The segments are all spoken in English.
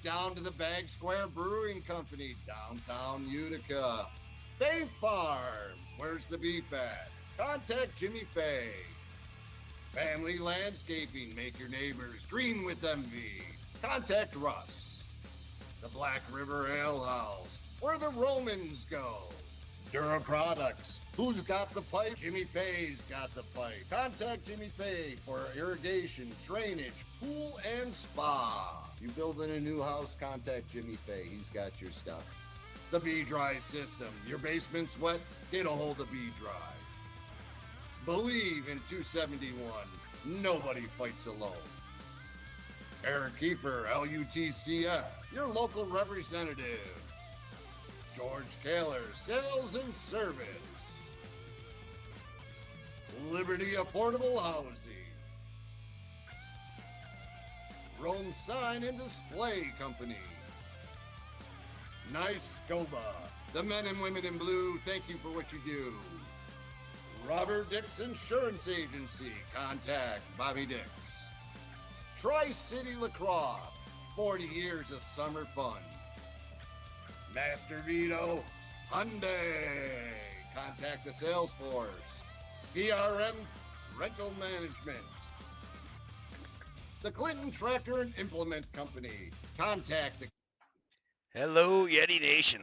right down to the Bag Square Brewing Company, downtown Utica. Fay Farms, where's the beef at? Contact Jimmy Fay. Family Landscaping, make your neighbors green with envy. Contact Russ. The Black River Ale House, where the Romans go. Dura Products, who's got the pipe? Jimmy Fay's got the pipe. Contact Jimmy Fay for irrigation, drainage, pool, and spa. You building a new house, contact Jimmy Fay. He's got your stuff. The B-Dry System. Your basement's wet? Get a hold of B-Dry. Believe in 271. Nobody fights alone. Eric Kiefer, LUTCF, your local representative. George Kaler, Sales and Service. Liberty Affordable Housing. Rome Sign and Display Company. Nice Scoba. The men and women in blue, thank you for what you do. Robert Dix Insurance Agency. Contact Bobby Dix. Tri-City Lacrosse. 40 years of summer fun. Master Vito Hyundai. Contact the sales force. CRM Rental Management. The Clinton Tractor and Implement Company. Contact the... Hello, Yeti Nation.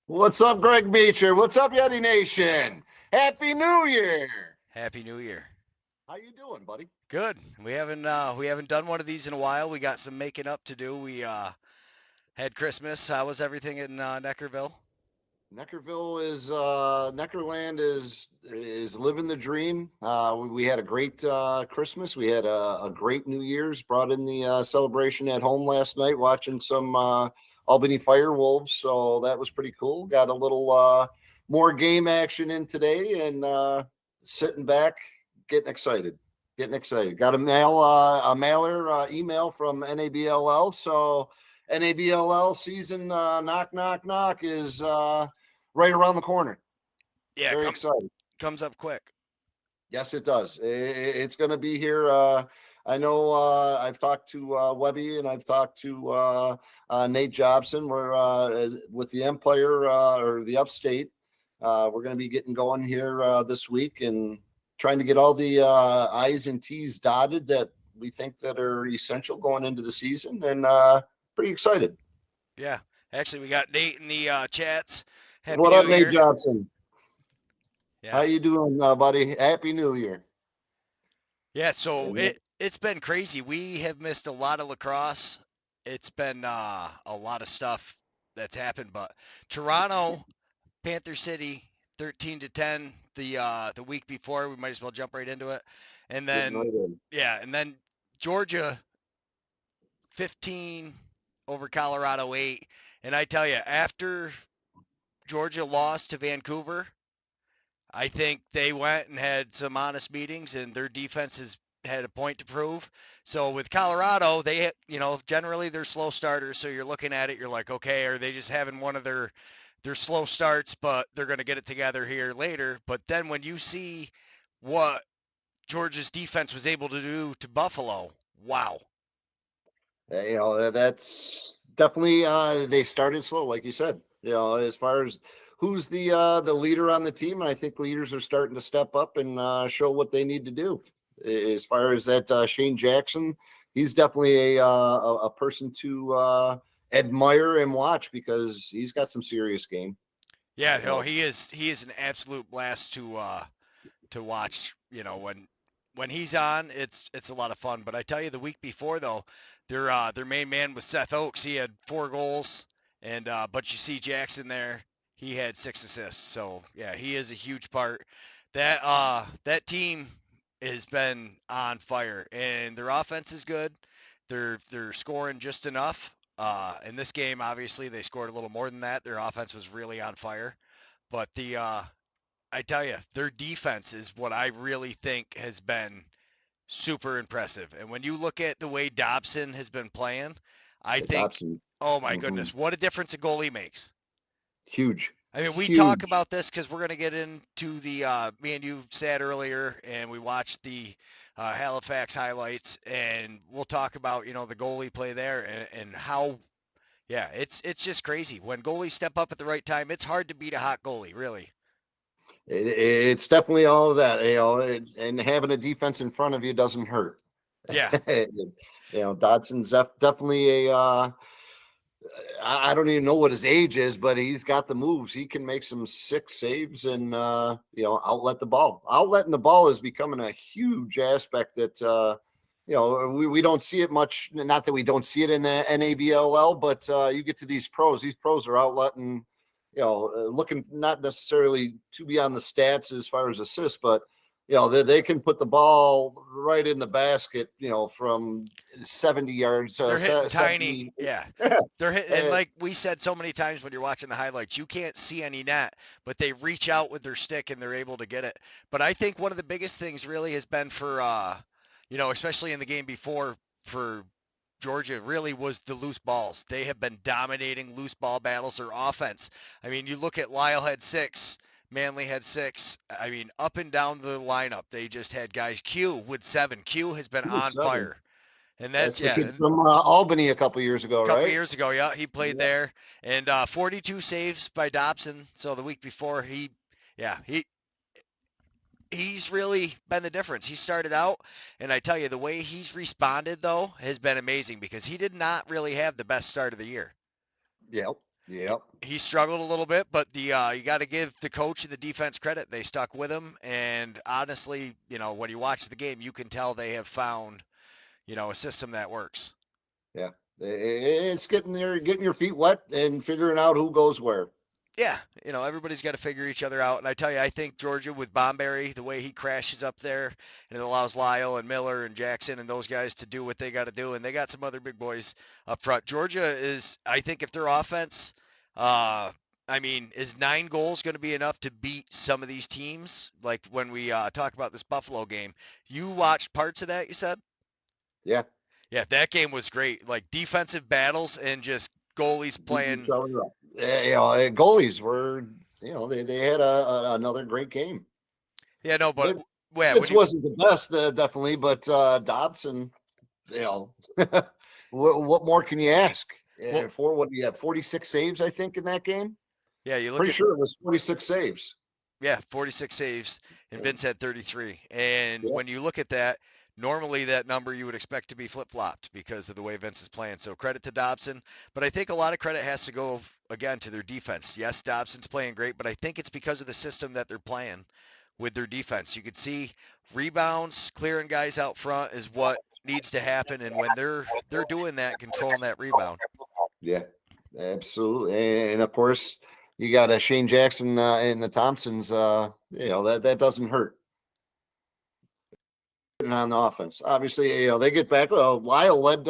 What's up, Greg Beecher? What's up, Yeti Nation? Happy New Year! Happy New Year. How you doing, buddy? Good. We haven't done one of these in a while. We got some making up to do. We had Christmas. How was everything in Neckerville? Neckerville is Neckerland is living the dream. We had a great Christmas. We had a great New Year's. Brought in the celebration at home last night, watching some Albany Firewolves. So that was pretty cool. Got a little more game action in today, and sitting back, getting excited. Got a mailer email from NABLL. So NABLL season knock is right around the corner. Yeah, very excited. Comes up quick. Yes, it does. It's going to be here. I know I've talked to Webby and I've talked to Nate Jobson. We're with the Empire or the Upstate. We're going to be getting going here this week and trying to get all the I's and T's dotted that we think that are essential going into the season, and pretty excited. Yeah, actually, we got Nate in the chats. Happy what New up, Year. Nate Johnson? Yeah. How you doing, buddy? Happy New Year. Yeah, so it's been crazy. We have missed a lot of lacrosse. It's been a lot of stuff that's happened, but Toronto, Panther City, 13-10 the week before. We might as well jump right into it. And then and then Georgia 15 over Colorado 8. And I tell you, after Georgia lost to Vancouver, I think they went and had some honest meetings, and their defense has had a point to prove. So with Colorado, they, generally they're slow starters. So you're looking at it, you're like, okay, are they just having one of their slow starts, but they're going to get it together here later? But then when you see what Georgia's defense was able to do to Buffalo, wow. That's definitely they started slow, like you said. As far as who's the leader on the team, and I think leaders are starting to step up and show what they need to do. As far as that Shane Jackson, he's definitely a person to admire and watch because he's got some serious game. Yeah, no, he is an absolute blast to watch. When he's on, it's a lot of fun. But I tell you, the week before though, their main man was Seth Oakes. He had 4 goals, and but you see Jackson there, he had 6 assists. So yeah, he is a huge part. That team has been on fire, and their offense is good. They're scoring just enough. In this game, obviously, they scored a little more than that. Their offense was really on fire. But I tell you, their defense is what I really think has been super impressive. And when you look at the way Dobson has been playing, I think, Dobson. Oh my goodness, what a difference a goalie makes. Huge. I mean, we talk about this because we're going to get into the, me and you said earlier, and we watched the Halifax highlights, and we'll talk about the goalie play there and how. Yeah, it's just crazy when goalies step up at the right time. It's hard to beat a hot goalie, really. It's definitely all of that, and having a defense in front of you doesn't hurt. Yeah, Dodson's definitely I don't even know what his age is, but he's got the moves. He can make some sick saves and outlet the ball. Outletting the ball is becoming a huge aspect that we don't see it much. Not that we don't see it in the NABLL, but you get to these pros. These pros are outletting, looking not necessarily to be on the stats as far as assists, but they can put the ball right in the basket, from 70 yards, they're hitting 70. tiny. Yeah, they're hitting, and like we said so many times when you're watching the highlights, you can't see any net, but they reach out with their stick and they're able to get it. But I think one of the biggest things really has been for, especially in the game before for Georgia really was the loose balls. They have been dominating loose ball battles or offense. I mean, you look at Lyle had 6, Manley had 6. I mean, up and down the lineup, they just had guys. Q with 7. Q has been on 7. fire. And that's, That's the yeah, kid and from Albany a couple years ago, a couple right? years ago, yeah, he played Yeah. there. And 42 saves by Dobson. So the week before, yeah, he's really been the difference. He started out, and I tell you, the way he's responded, though, has been amazing because he did not really have the best start of the year. Yep. Yep. He struggled a little bit, but the you got to give the coach and the defense credit. They stuck with him, and honestly, when you watch the game, you can tell they have found, a system that works. Yeah. It's getting there, getting your feet wet and figuring out who goes where. Yeah, everybody's got to figure each other out. And I tell you, I think Georgia with Bomberry, the way he crashes up there, and it allows Lyle and Miller and Jackson and those guys to do what they got to do. And they got some other big boys up front. Georgia is, I think, if their offense, I mean, is 9 goals going to be enough to beat some of these teams? Like when we talk about this Buffalo game, you watched parts of that, you said? Yeah. Yeah, that game was great. Like defensive battles and just goalies Beat each playing. other up. Goalies were, they had another great game. Yeah, no, but It, yeah, when Fitz you wasn't the best, definitely, but Dobson, you know, what more can you ask? well, For what do you have? 46 saves, I think, in that game. yeah, you look Pretty at sure it was 46 saves. yeah, 46 saves, and Vince had 33. And Yeah. when you look at that, normally that number you would expect to be flip-flopped because of the way Vince is playing. So credit to Dobson, but I think a lot of credit has to go again to their defense. Yes, Dobson's playing great, but I think it's because of the system that they're playing with their defense. You could see rebounds, clearing guys out front is what needs to happen, and when they're doing that, controlling that rebound. Yeah, absolutely. And of course, you got Shane Jackson and the Thompsons. That doesn't hurt on the offense. Obviously, they get back. Lyle led,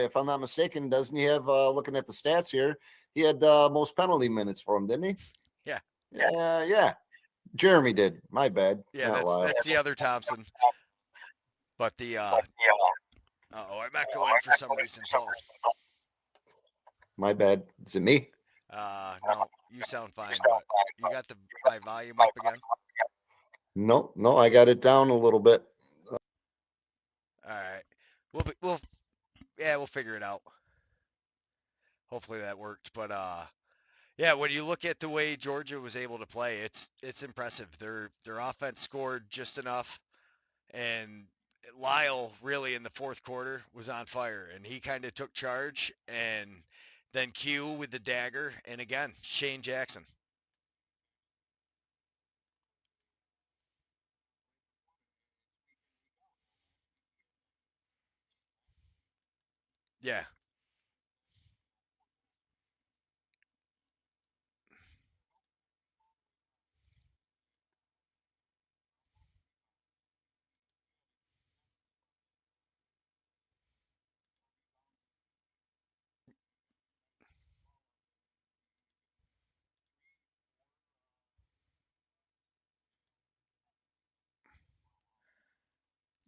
if I'm not mistaken, doesn't he have? Looking at the stats here, he had most penalty minutes for him, didn't he? Yeah, Yeah. Jeremy did. My bad, yeah, not that's Lyle. that's the other Thompson. But the I'm echoing for some reason, Paul. My bad. Is it me? No, you sound fine, but you got my volume up again. No, I got it down a little bit. All right, we'll figure it out. Hopefully that worked, but yeah, when you look at the way Georgia was able to play, it's impressive. Their offense scored just enough, and Lyle really in the fourth quarter was on fire, and he kind of took charge, and then Q with the dagger, and again Shane Jackson. Yeah,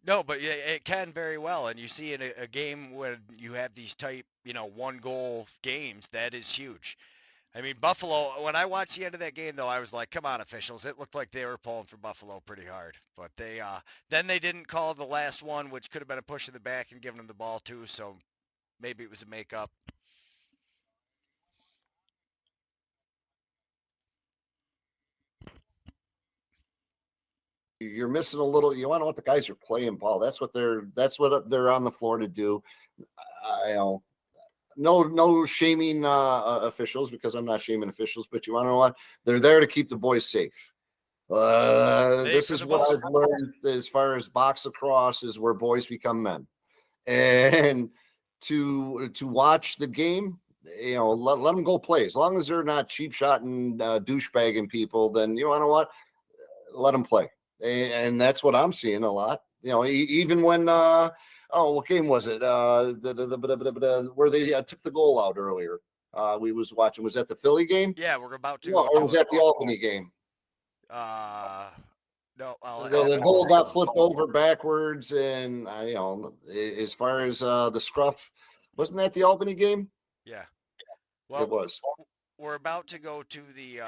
no, but yeah, it can very well. And you see in a game when you have these type, 1 goal games, that is huge. I mean, Buffalo, when I watched the end of that game, though, I was like, come on, officials. It looked like they were pulling for Buffalo pretty hard. But then they didn't call the last one, which could have been a push in the back and giving them the ball, too. So maybe it was a makeup. You're missing a little. You want to know what the guys are playing ball. That's what they're on the floor to do. I know. No shaming officials, because I'm not shaming officials, but you want to know what? They're there to keep the boys safe. This For is the what most, I've learned as far as box lacrosse is where boys become men. And to watch the game, let them go play. As long as they're not cheap shotting, douchebagging people, then you know what? Let them play. And that's what I'm seeing a lot. Even when what game was it? Where they took the goal out earlier. We was watching. Was that the Philly game? yeah, we're about to No, go or to was it. that the Albany game? No, I'll have The to goal look. got flipped over backwards, and as far as the scruff, wasn't that the Albany game? Yeah. It Well, was. we're about to go to the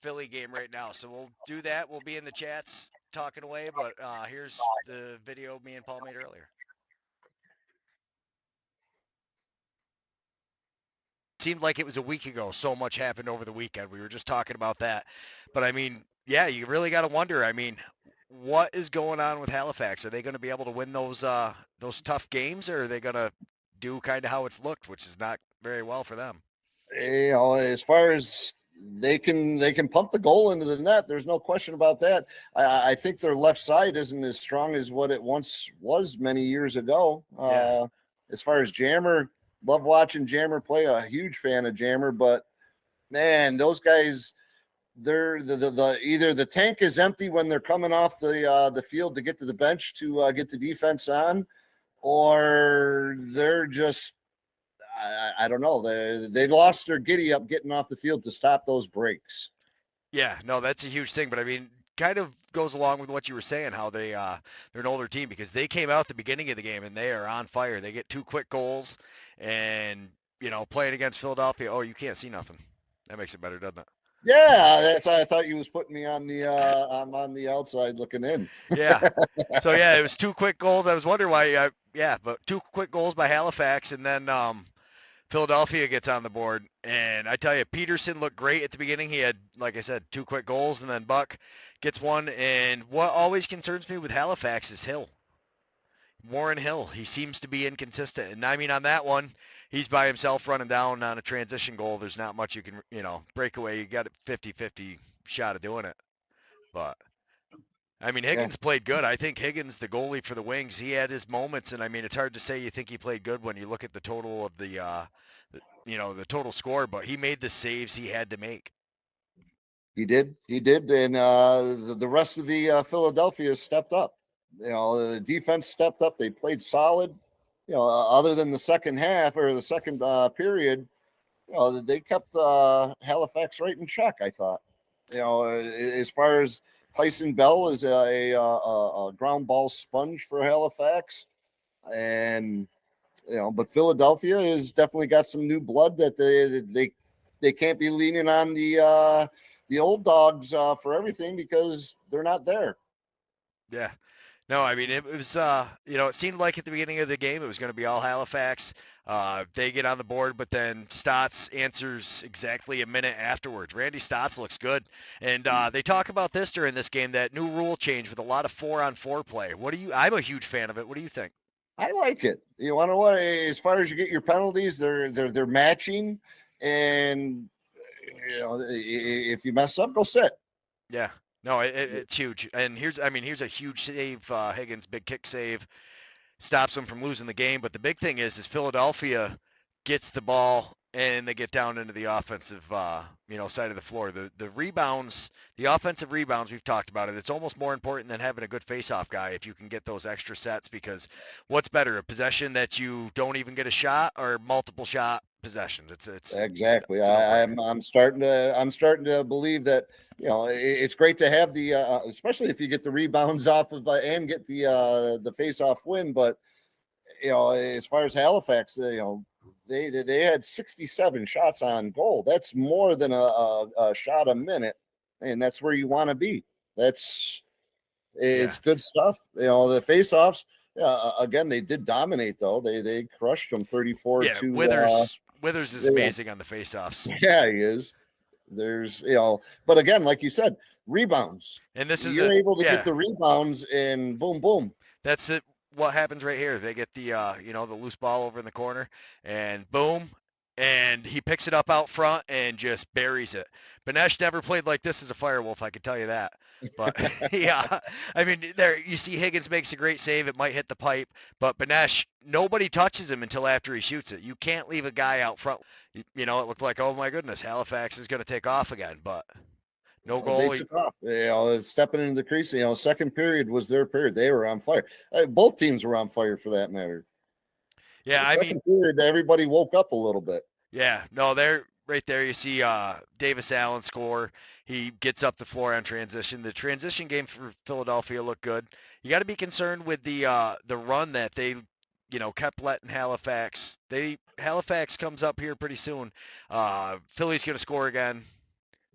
Philly game right now. So we'll do that. We'll be in the chats talking away, but here's the video me and Paul made earlier. Seemed like it was a week ago. So much happened over the weekend. We were just talking about that. But I mean, yeah, you really got to wonder. I mean, what is going on with Halifax? Are they going to be able to win those tough games, or are they going to do kind of how it's looked, which is not very well for them? As far as they can pump the goal into the net, there's no question about that. I think their left side isn't as strong as what it once was many years ago. Yeah. As far as Jammer, love watching Jammer play. A huge fan of Jammer, but man, those guys, they're the either the tank is empty when they're coming off the field to get to the bench to get the defense on, or they're just I don't know. They lost their giddy up getting off the field to stop those breaks. Yeah, no, that's a huge thing. But I mean, kind of goes along with what you were saying, how they're an older team because they came out at the beginning of the game and they are on fire. They get 2 quick goals, and playing against Philadelphia. Oh, you can't see nothing. That makes it better, doesn't it? Yeah, that's why I thought you was putting me on the I'm on the outside looking in. Yeah. So yeah, it was 2 quick goals. I was wondering why. Yeah, but 2 quick goals by Halifax, and then Philadelphia gets on the board, and I tell you, Peterson looked great at the beginning. He had, like I said, 2 quick goals, and then Buck gets one. And what always concerns me with Halifax is Hill, Warren Hill. He seems to be inconsistent, and I mean on that one, he's by himself running down on a transition goal. There's not much you can, breakaway. You got a 50-50 shot of doing it, but. I mean, Yeah, Higgins played good. I think Higgins, the goalie for the Wings, he had his moments, and I mean, it's hard to say you think he played good when you look at the total of the total score, but he made the saves he had to make. he did, and the rest of the Philadelphia stepped up. The defense stepped up. They played solid. Other than the second half or the second period, they kept Halifax right in check. I thought. As far as Tyson Bell is a ground ball sponge for Halifax, and but Philadelphia has definitely got some new blood that they can't be leaning on the old dogs for everything because they're not there. Yeah. No, I mean it was it seemed like at the beginning of the game it was going to be all Halifax. They get on the board, but then Stotts answers exactly a minute afterwards. Randy Stotts looks good, and they talk about this during this game, that new rule change with a lot of 4-on-4 play. I'm a huge fan of it. What do you think? I like it. You want to what? As far as you get your penalties, they're matching, and if you mess up, go sit. Yeah. No, it's huge. And here's a huge save. Higgins, big kick save, stops them from losing the game. But the big thing is Philadelphia gets the ball and they get down into the offensive, side of the floor. The rebounds, the offensive rebounds, we've talked about it. It's almost more important than having a good face-off guy if you can get those extra sets, because what's better, a possession that you don't even get a shot or multiple shot possessions? Exactly. It's a no-brainer. I'm starting to believe that it's great to have the especially if you get the rebounds off of and get the face-off win, but as far as Halifax, They had 67 shots on goal. That's more than a shot a minute, and that's where you want to be. It's good stuff. The faceoffs. Again, they did dominate though. They crushed them 34 Yeah, to. Withers is amazing on the faceoffs. Yeah, he is. There's but again, like you said, rebounds. And this is You're able to get the rebounds and boom, boom. That's it. What happens right here? They get the the loose ball over in the corner, and boom, and he picks it up out front and just buries it. Benesh never played like this as a Firewolf, I can tell you that. But yeah, I mean, there you see Higgins makes a great save. It might hit the pipe, but Benesh, nobody touches him until after he shoots it. You can't leave a guy out front. It looked like, oh my goodness, Halifax is going to take off again, but no goal. They took off. Stepping into the crease. Second period was their period. They were on fire. Both teams were on fire for that matter. Yeah, second period, everybody woke up a little bit. Yeah, no, they're right there. You see Davis Allen score. He gets up the floor on transition. The transition game for Philadelphia looked good. You got to be concerned with the run that they kept letting Halifax. Halifax comes up here pretty soon. Philly's going to score again.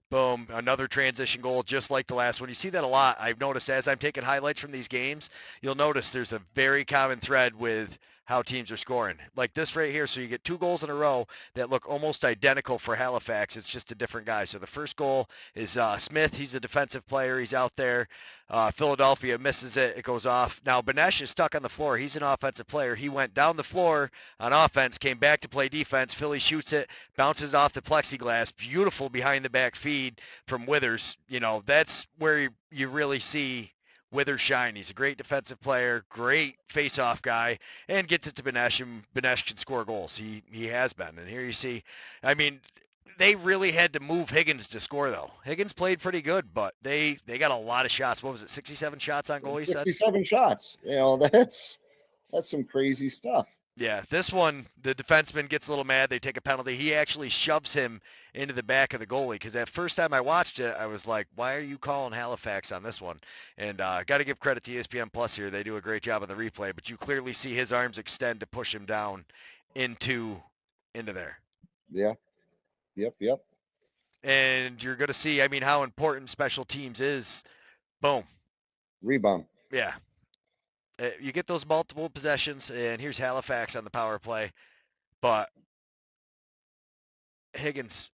Boom, another transition goal just like the last one. You see that a lot. I've noticed as I'm taking highlights from these games, you'll notice there's a very common thread with how teams are scoring. Like this right here, so you get 2 goals in a row that look almost identical for Halifax. It's just a different guy. So the first goal is Smith. He's a defensive player. He's out there. Philadelphia misses it. It goes off. Now, Benesh is stuck on the floor. He's an offensive player. He went down the floor on offense, came back to play defense. Philly shoots it, bounces off the plexiglass. Beautiful behind-the-back feed from Withers. That's where you really see Withers shine. He's a great defensive player, great face-off guy, and gets it to Benesh, and Benesh can score goals. He has been. And here you see, I mean, they really had to move Higgins to score, though. Higgins played pretty good, but they got a lot of shots. What was it, 67 shots on goal, he 67 shots. That's some crazy stuff. Yeah, this one, the defenseman gets a little mad. They take a penalty. He actually shoves him into the back of the goalie because that first time I watched it, I was like, why are you calling Halifax on this one? And got to give credit to ESPN Plus here. They do a great job on the replay, but you clearly see his arms extend to push him down into there. Yeah. Yep. And you're going to see, how important special teams is. Boom. Rebound. Yeah. You get those multiple possessions, and here's Halifax on the power play. But Higgins,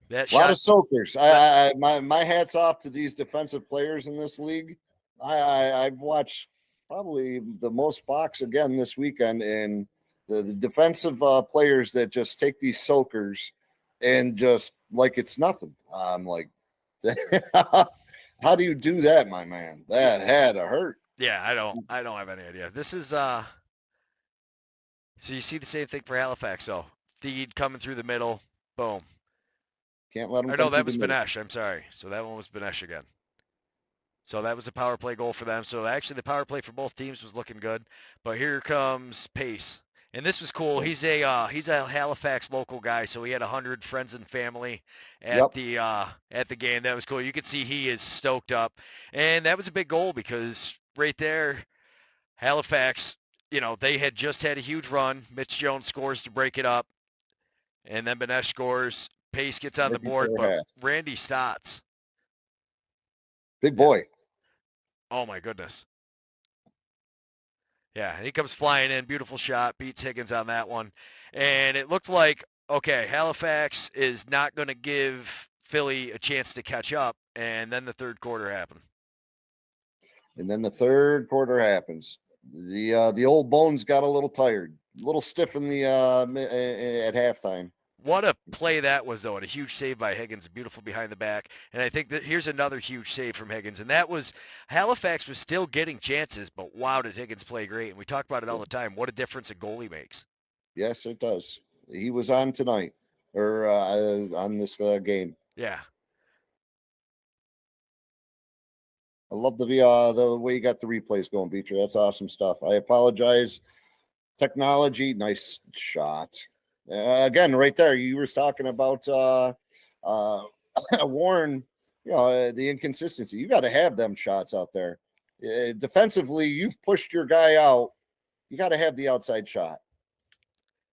that shot. A lot of soakers. My hat's off to these defensive players in this league. I've watched probably the most box again this weekend, and the defensive players that just take these soakers and just like it's nothing. I'm like, how do you do that, my man? That had to hurt. Yeah, I don't have any idea. This is so you see the same thing for Halifax. So feed coming through the middle, boom. Can't let them. No, that was Benesh. I'm sorry. So that one was Benesh again. So that was a power play goal for them. So actually the power play for both teams was looking good. But here comes Pace. And this was cool. He's a Halifax local guy, so he had 100 friends and family at the game. That was cool. You could see he is stoked up. And that was a big goal because right there, Halifax, they had just had a huge run. Mitch Jones scores to break it up. And then Benesh scores. Pace gets on the board, but Randy Stotts. Big boy. Yeah. Oh, my goodness. Yeah, he comes flying in. Beautiful shot. Beats Higgins on that one. And it looked like, okay, Halifax is not going to give Philly a chance to catch up. And then the third quarter happened. The old bones got a little tired, a little stiff in the at halftime. What a play that was, though, and a huge save by Higgins, beautiful behind the back. And I think that here's another huge save from Higgins, and that was Halifax was still getting chances, but wow, did Higgins play great. And we talk about it all the time. What a difference a goalie makes. Yes, it does. He was on tonight, or on this game. Yeah. I love the way you got the replays going, Beecher. That's awesome stuff. I apologize. Technology, nice shot. Again, right there, you were talking about Warren, the inconsistency. You got to have them shots out there. Defensively, you've pushed your guy out. You got to have the outside shot.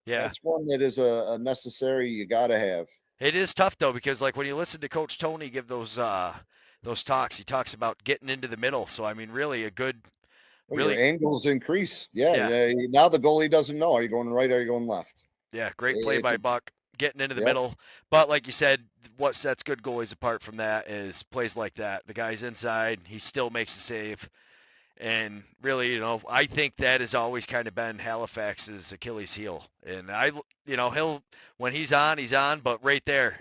Yeah. That's one that is a necessary you got to have. It is tough though because like when you listen to Coach Tony give those talks, he talks about getting into the middle. So I mean, really a good, Well, your really, angles increase. Yeah, yeah, yeah. Now the goalie doesn't know. Are you going right? Are you going left? yeah, great play It's by a Buck, getting into the yep. middle. But like you said, what sets good goalies apart from that is plays like that. The guy's inside, he still makes a save. And really, I think that has always kind of been Halifax's Achilles heel. And he'll when he's on. But right there,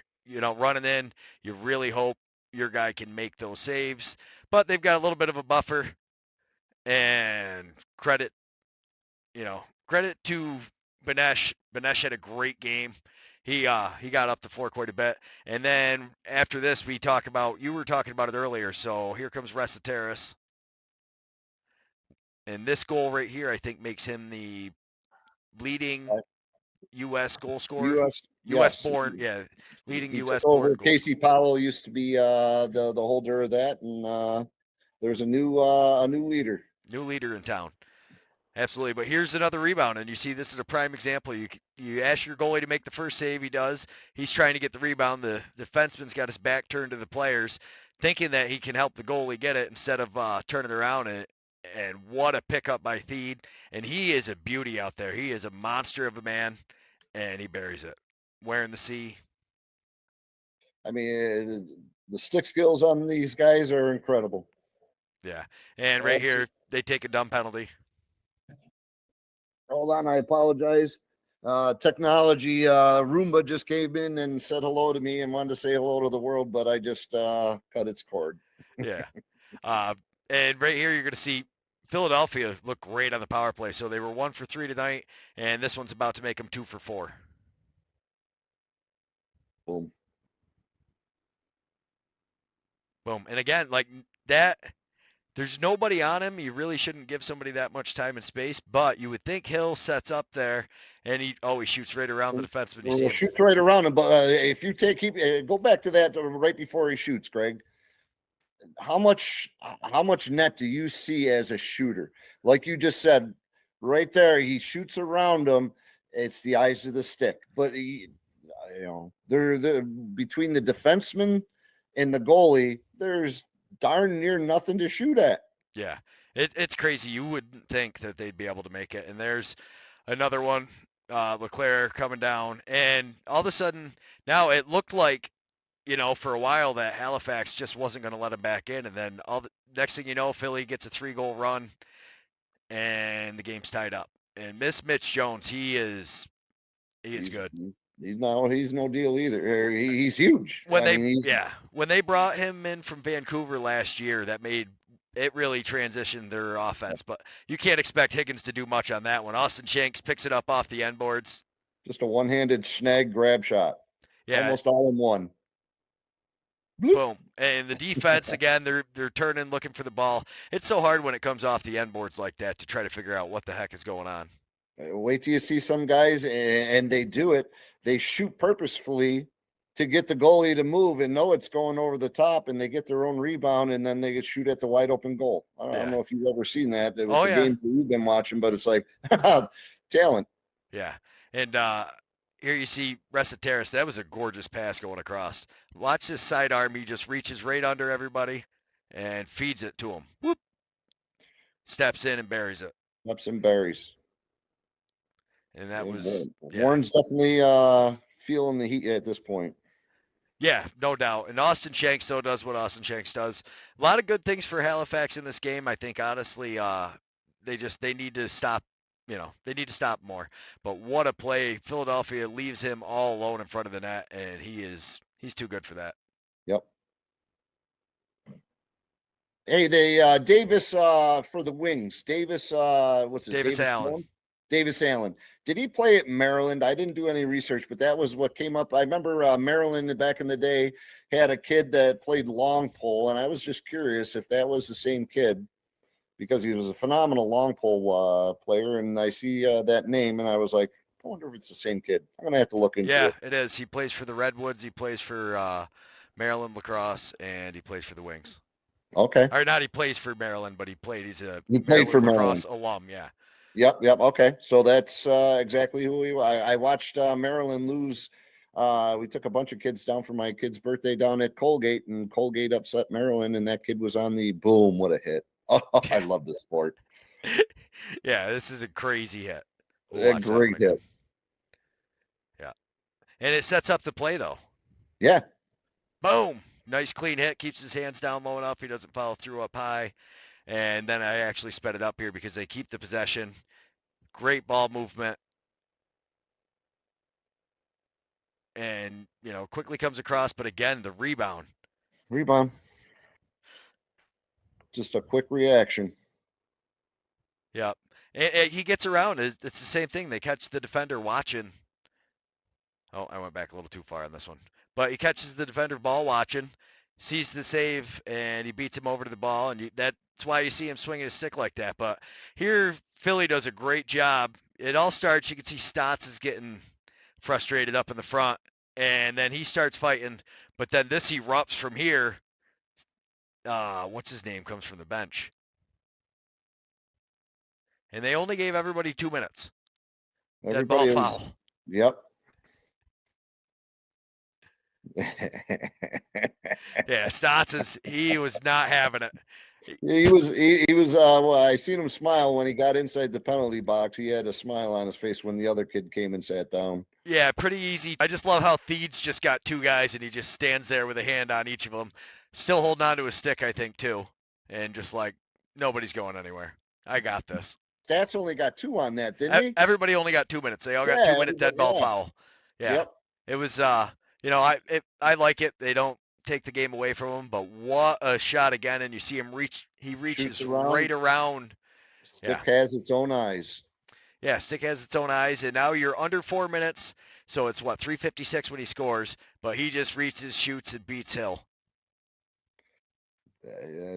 running in, you really hope your guy can make those saves. But they've got a little bit of a buffer. And credit to Benesh. Benesh had a great game. He got up the floor quite a bit. And then after this, you were talking about it earlier. So here comes Resetaris. And this goal right here, I think, makes him the leading U.S. goal scorer. U.S. U.S. Yes, born, yeah, leading he took U.S. born over. goal Casey scorer. Powell used to be the holder of that, and there's a new leader. New leader in town. Absolutely. But here's another rebound, and you see this is a prime example. You ask your goalie to make the first save, he does. He's trying to get the rebound. The defenseman's got his back turned to the players, thinking that he can help the goalie get it instead of turning around. And what a pickup by Theed. And he is a beauty out there. He is a monster of a man, and he buries it. Wearing the C. I mean, the stick skills on these guys are incredible. Yeah. And right Absolutely. here, they take a dumb penalty. Hold on, I apologize. Technology, Roomba just came in and said hello to me and wanted to say hello to the world, but I just cut its cord. Yeah. Uh, and right here, you're going to see Philadelphia look great on the power play. So they were 1 for 3 tonight, and this one's about to make them 2 for 4. Boom. Boom. And again, like that, there's nobody on him. You really shouldn't give somebody that much time and space, but you would think Hill sets up there, and he shoots right around the defenseman. You see Well, him. shoots right around him, but if you go back to that right before he shoots, Greg. How much net do you see as a shooter? Like you just said, right there, he shoots around him. It's the eyes of the stick, but they're between the defenseman and the goalie. There's darn near nothing to shoot at. Yeah. It's crazy. You wouldn't think that they'd be able to make it. And there's another one, Leclerc coming down. And all of a sudden, now it looked like for a while that Halifax just wasn't going to let him back in, and then next thing you know, Philly gets a 3-goal run, and the game's tied up. And Mitch Jones, he is good. He's no deal either. He's huge. When I they mean, he's when they brought him in from Vancouver last year, that made it really transitioned their offense. But you can't expect Higgins to do much on that one. Austin Shanks picks it up off the end boards. just a one-handed snag grab shot, Yeah, almost all in one. Bloop. boom. And the defense again, they're turning, looking for the ball. It's so hard when it comes off the end boards like that to try to figure out what the heck is going on. Wait till you see some guys, and they do it. They shoot purposefully to get the goalie to move and know it's going over the top, and they get their own rebound, and then they shoot at the wide open goal. I don't know if you've ever seen that with the games that you've been watching, but it's like talent. Yeah. And here you see Resetaris. That was a gorgeous pass going across. Watch this sidearm. He just reaches right under everybody and feeds it to him. Whoop. Steps in and buries it. Ups and berries. And that was Warren's definitely feeling the heat at this point. Yeah, no doubt. And Austin Shanks though does what Austin Shanks does. A lot of good things for Halifax in this game. I think honestly, they need to stop. They need to stop more. But what a play! Philadelphia leaves him all alone in front of the net, and he's too good for that. Yep. Hey, they Davis for the Wings. Davis, what's it? Davis Allen. Davis Allen. Did he play at Maryland? I didn't do any research, but that was what came up. I remember Maryland back in the day had a kid that played long pole, and I was just curious if that was the same kid because he was a phenomenal long pole player. And I see that name, and I was like, I wonder if it's the same kid. I'm gonna have to look into it. Yeah, it is. He plays for the Redwoods. He plays for Maryland Lacrosse, and he plays for the Wings. Okay. Or not, he plays for Maryland, but he played. He played for Maryland alum. Yeah. Yep, yep. Okay, so that's exactly who we. I watched Maryland lose. We took a bunch of kids down for my kid's birthday down at Colgate, and Colgate upset Maryland, and that kid was on the boom. What a hit! Oh, I love the sport. Yeah, this is a crazy hit. We'll A watch that one great again. hit. Yeah. And it sets up the play, though. Yeah, Boom! Nice clean hit. Keeps his hands down low enough. He doesn't follow through up high. And then I actually sped it up here because they keep the possession. Great ball movement. And, quickly comes across. But again, the rebound. rebound. Just a quick reaction. Yep. And he gets around. It's the same thing. They catch the defender watching. Oh, I went back a little too far on this one. But he catches the defender ball watching, sees the save, and he beats him over to the ball. And that's why you see him swinging his stick like that. But here, Philly does a great job. It all starts, you can see Stotts is getting frustrated up in the front, and then he starts fighting. But then this erupts from here. What's his name comes from the bench. And they only gave everybody 2 minutes. Dead ball Everybody was. foul. Yep. Yeah, Stotts he was not having it. He was well, I seen him smile when he got inside the penalty box. He had a smile on his face when the other kid came and sat down. Yeah, pretty easy. I just love how Theeds just got two guys and he just stands there with a hand on each of them, still holding on to his stick, I think, too, and just like nobody's going anywhere. I got this. Stats only got 2 on that, didn't he? Everybody only got 2 minutes. They all got Yeah, 2 minute dead ball yeah. foul. Yeah, Yep. it was. I like it. They don't take the game away from him, but what a shot again! And you see him reach. He Shoots reaches right around. around. Stick Yeah, has its own eyes. yeah. Stick has its own eyes, and now you're under 4 minutes. So it's 3:56 when he scores, but he just reaches, shoots, and beats Hill.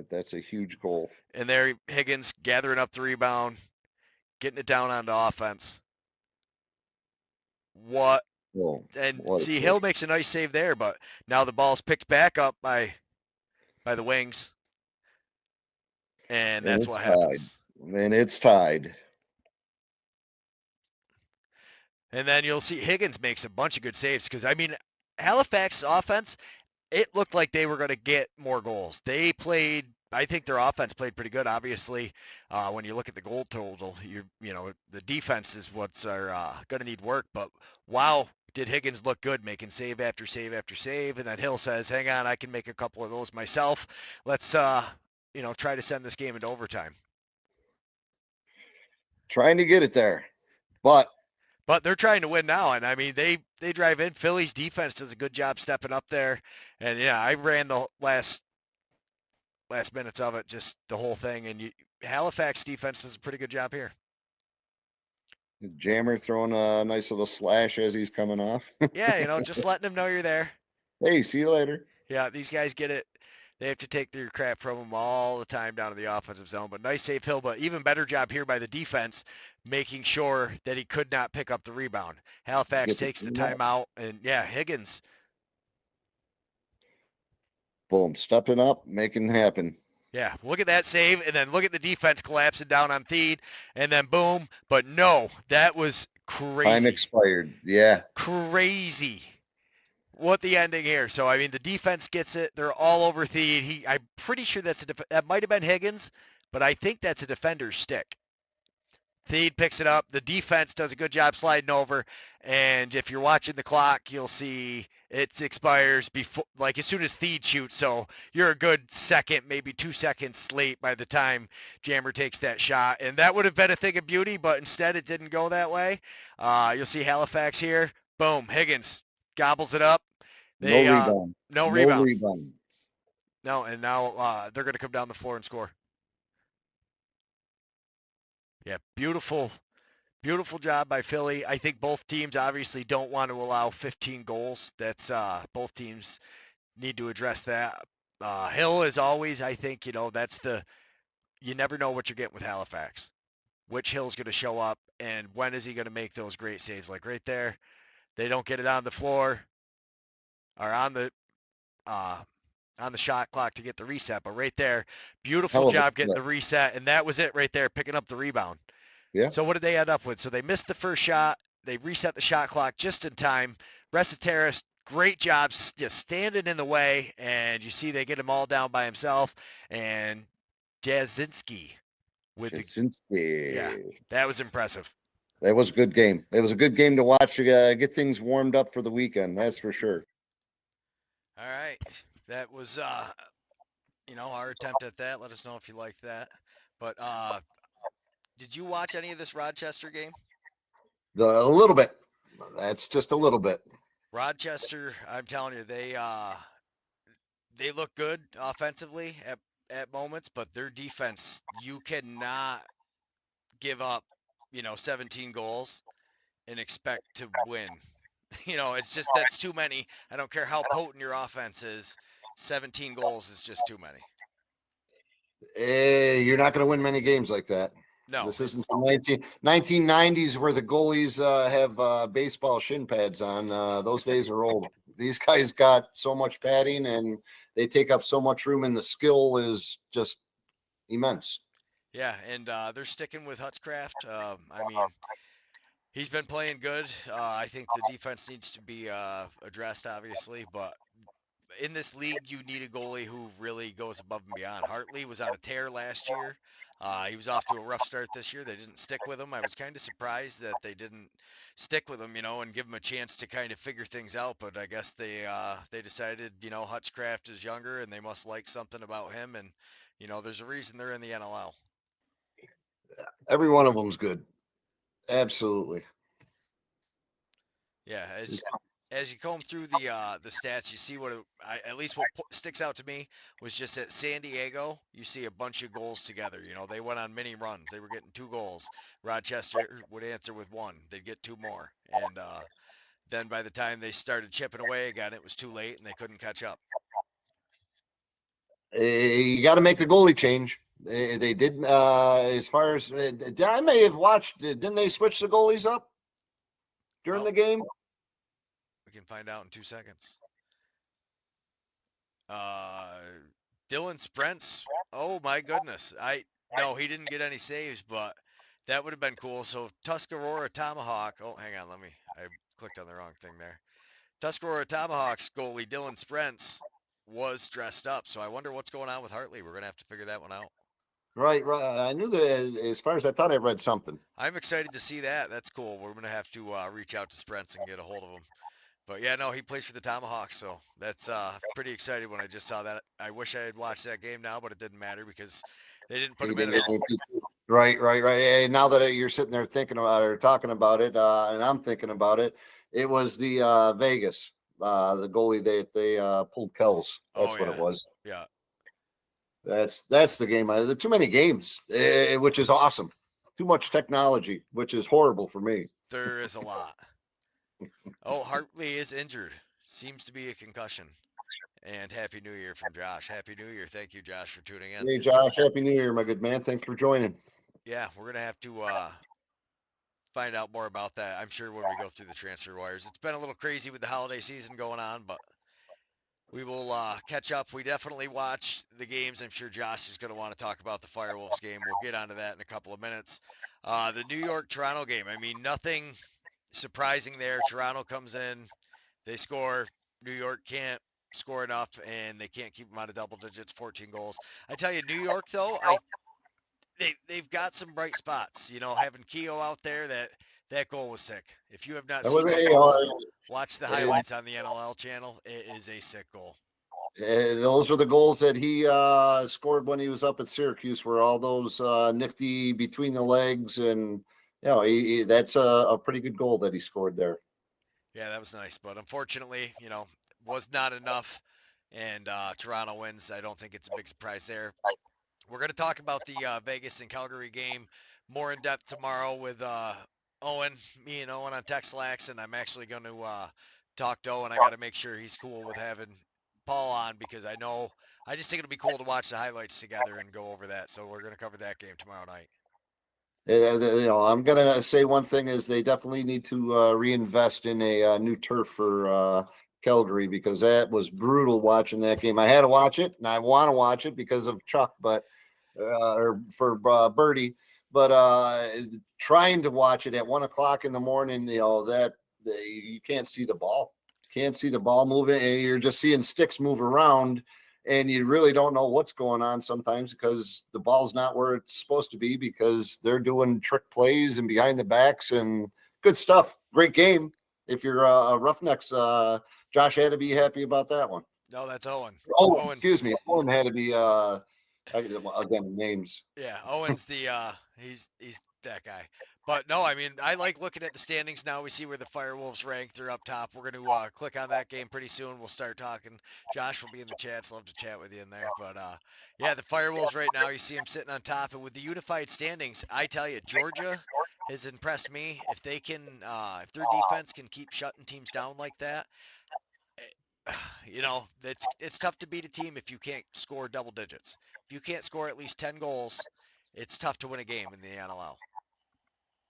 That's a huge goal. And there, Higgins gathering up the rebound, getting it down onto offense. What? Well, And what a see, switch. Hill makes a nice save there, but now the ball's picked back up by the wings, and And that's it's what tied. happens. And it's tied. And then you'll see Higgins makes a bunch of good saves because I mean, Halifax offense, it looked like they were going to get more goals. They played. I think their offense played pretty good. Obviously, when you look at the goal total, the defense is what's going to need work. But wow, did Higgins look good, making save after save after save? And then Hill says, "Hang on, I can make a couple of those myself. Let's try to send this game into overtime." Trying to get it there. But they're trying to win now, and I mean they drive in. Philly's defense does a good job stepping up there, and yeah, I ran the last minutes of it, just the whole thing, and Halifax defense does a pretty good job here. Jammer throwing a nice little slash as he's coming off. Yeah, just letting them know you're there. Hey, see you later. Yeah, these guys get it. They have to take their crap from them all the time down to the offensive zone. But nice save, Hill. But even better job here by the defense, making sure that he could not pick up the rebound. Halifax takes the timeout, and yeah, Higgins. Boom, stepping up, making it happen. Yeah, look at that save, and then look at the defense collapsing down on Theed, and then boom. But no, that was crazy. Time expired. Yeah. Crazy. What the ending here. So, I mean, the defense gets it. They're all over Theed. I'm pretty sure that might have been Higgins, but I think that's a defender's stick. Theed picks it up. The defense does a good job sliding over. And if you're watching the clock, you'll see it expires before, like as soon as Theed shoots. So you're a good second, maybe 2 seconds late by the time Jammer takes that shot. And that would have been a thing of beauty, but instead it didn't go that way. You'll see Halifax here. Boom. Higgins gobbles it up. No rebound. No rebound. No, and now they're going to come down the floor and score. Yeah, beautiful job by Philly. I think both teams obviously don't want to allow 15 goals. That's both teams need to address that. Hill is always, I think, you never know what you're getting with Halifax. Which Hill's going to show up and when is he going to make those great saves? Like right there, they don't get it on the floor or on the shot clock to get the reset, but right there, beautiful job getting the reset, and that was it right there, picking up the rebound. Yeah. So what did they end up with? So they missed the first shot. They reset the shot clock just in time. Resetaris, great job just standing in the way, and you see they get him all down by himself. And Jasinski with the yeah, Jasinski. that was impressive. That was a good game. It was a good game to watch to get things warmed up for the weekend. That's for sure. All right, that was our attempt at that. Let us know if you liked that. But did you watch any of this Rochester game? A little bit. That's just a little bit. Rochester, I'm telling you, they look good offensively at moments, but their defense, you cannot give up, 17 goals and expect to win. It's just that's too many. I don't care how potent your offense is, 17 goals is just too many. You're not going to win many games like that. No, This isn't it's the 1990s where the goalies have baseball shin pads on. Those days are old. These guys got so much padding and they take up so much room, and the skill is just immense. yeah, and they're sticking with Hutchcraft. I mean, he's been playing good. I think the defense needs to be addressed, obviously, but in this league, you need a goalie who really goes above and beyond. Hartley was on a tear last year. He was off to a rough start this year. They didn't stick with him. I was kind of surprised that they didn't stick with him, and give him a chance to kind of figure things out. But I guess they decided, Hutchcraft is younger and they must like something about him. And there's a reason they're in the NLL. Every one of them's good. Absolutely. Yeah, as you comb through the stats, you see at least what sticks out to me was just at San Diego, you see a bunch of goals together. They went on mini runs. They were getting 2 goals. Rochester would answer with 1. They'd get 2 more. And then by the time they started chipping away again, it was too late and they couldn't catch up. You got to make the goalie change. They did. As far as I may have watched, didn't they switch the goalies up during the game? We can find out in 2 seconds. Dylan Sprents. Oh my goodness. No, he didn't get any saves, but that would have been cool. So Tuscarora Tomahawk. Oh, hang on. I clicked on the wrong thing there. Tuscarora Tomahawks goalie Dylan Sprents was dressed up. So I wonder what's going on with Hartley. We're going to have to figure that one out. Right. I knew that. As far as I thought, I read something. I'm excited to see that. That's cool. We're going to have to reach out to Sprents and get a hold of him. But yeah, no, he plays for the Tomahawks, so that's pretty excited when I just saw that. I wish I had watched that game now, but it didn't matter because they didn't put him in at all. Right. Hey, now that you're sitting there thinking about it or talking about it, and I'm thinking about it, it was the Vegas, the goalie they pulled Kells. That's what it was. Yeah. That's the game. There are too many games, which is awesome. Too much technology, which is horrible for me. There is a lot. Oh, Hartley is injured. Seems to be a concussion. And Happy New Year from Josh. Happy New Year. Thank you, Josh, for tuning in. Hey, Josh. Happy New Year, my good man. Thanks for joining. Yeah, we're going to have to find out more about that, I'm sure, when we go through the transfer wires. It's been a little crazy with the holiday season going on, but we will catch up. We definitely watch the games. I'm sure Josh is going to want to talk about the Firewolves game. We'll get onto that in a couple of minutes. The New York-Toronto game, I mean, nothing surprising there. Toronto comes in, they score. New York can't score enough, and they can't keep them out of double digits, 14 goals. I tell you, New York, though, they've got some bright spots. Having Keogh out there, that goal was sick. If you have not seen that goal, watch the highlights on the NLL channel. It is a sick goal. Those were the goals that he scored when he was up at Syracuse, where all those nifty between the legs, and that's a pretty good goal that he scored there. Yeah, that was nice, but unfortunately, was not enough, and Toronto wins. I don't think it's a big surprise there. We're going to talk about the Vegas and Calgary game more in depth tomorrow with Owen, me and Owen on Text Slacks, and I'm actually going to talk to Owen. I got to make sure he's cool with having Paul on because I just think it'll be cool to watch the highlights together and go over that. So we're going to cover that game tomorrow night. I'm going to say one thing is they definitely need to reinvest in a new turf for Calgary because that was brutal watching that game. I had to watch it and I want to watch it because of Chuck, or for Birdie. but trying to watch it at 1 o'clock in the morning, you can't see the ball, can't see the ball moving, and you're just seeing sticks move around, and you really don't know what's going on sometimes because the ball's not where it's supposed to be because they're doing trick plays and behind the backs and good stuff. Great game. If you're Roughnecks, Josh had to be happy about that one. No, that's Owen. Oh, Owen's excuse me. Owen had to be again names. Yeah, Owen's the he's that guy. But no, I mean I like looking at the standings now. We see where the Firewolves rank. They're up top. We're going to click on that game pretty soon. We'll start talking. Josh will be in the chats. Love to chat with you in there. But yeah, the Firewolves right now. You see them sitting on top, and with the unified standings, I tell you, Georgia has impressed me. If they can, if their defense can keep shutting teams down like that, it's tough to beat a team if you can't score double digits. If you can't score at least 10 goals, it's tough to win a game in the NLL.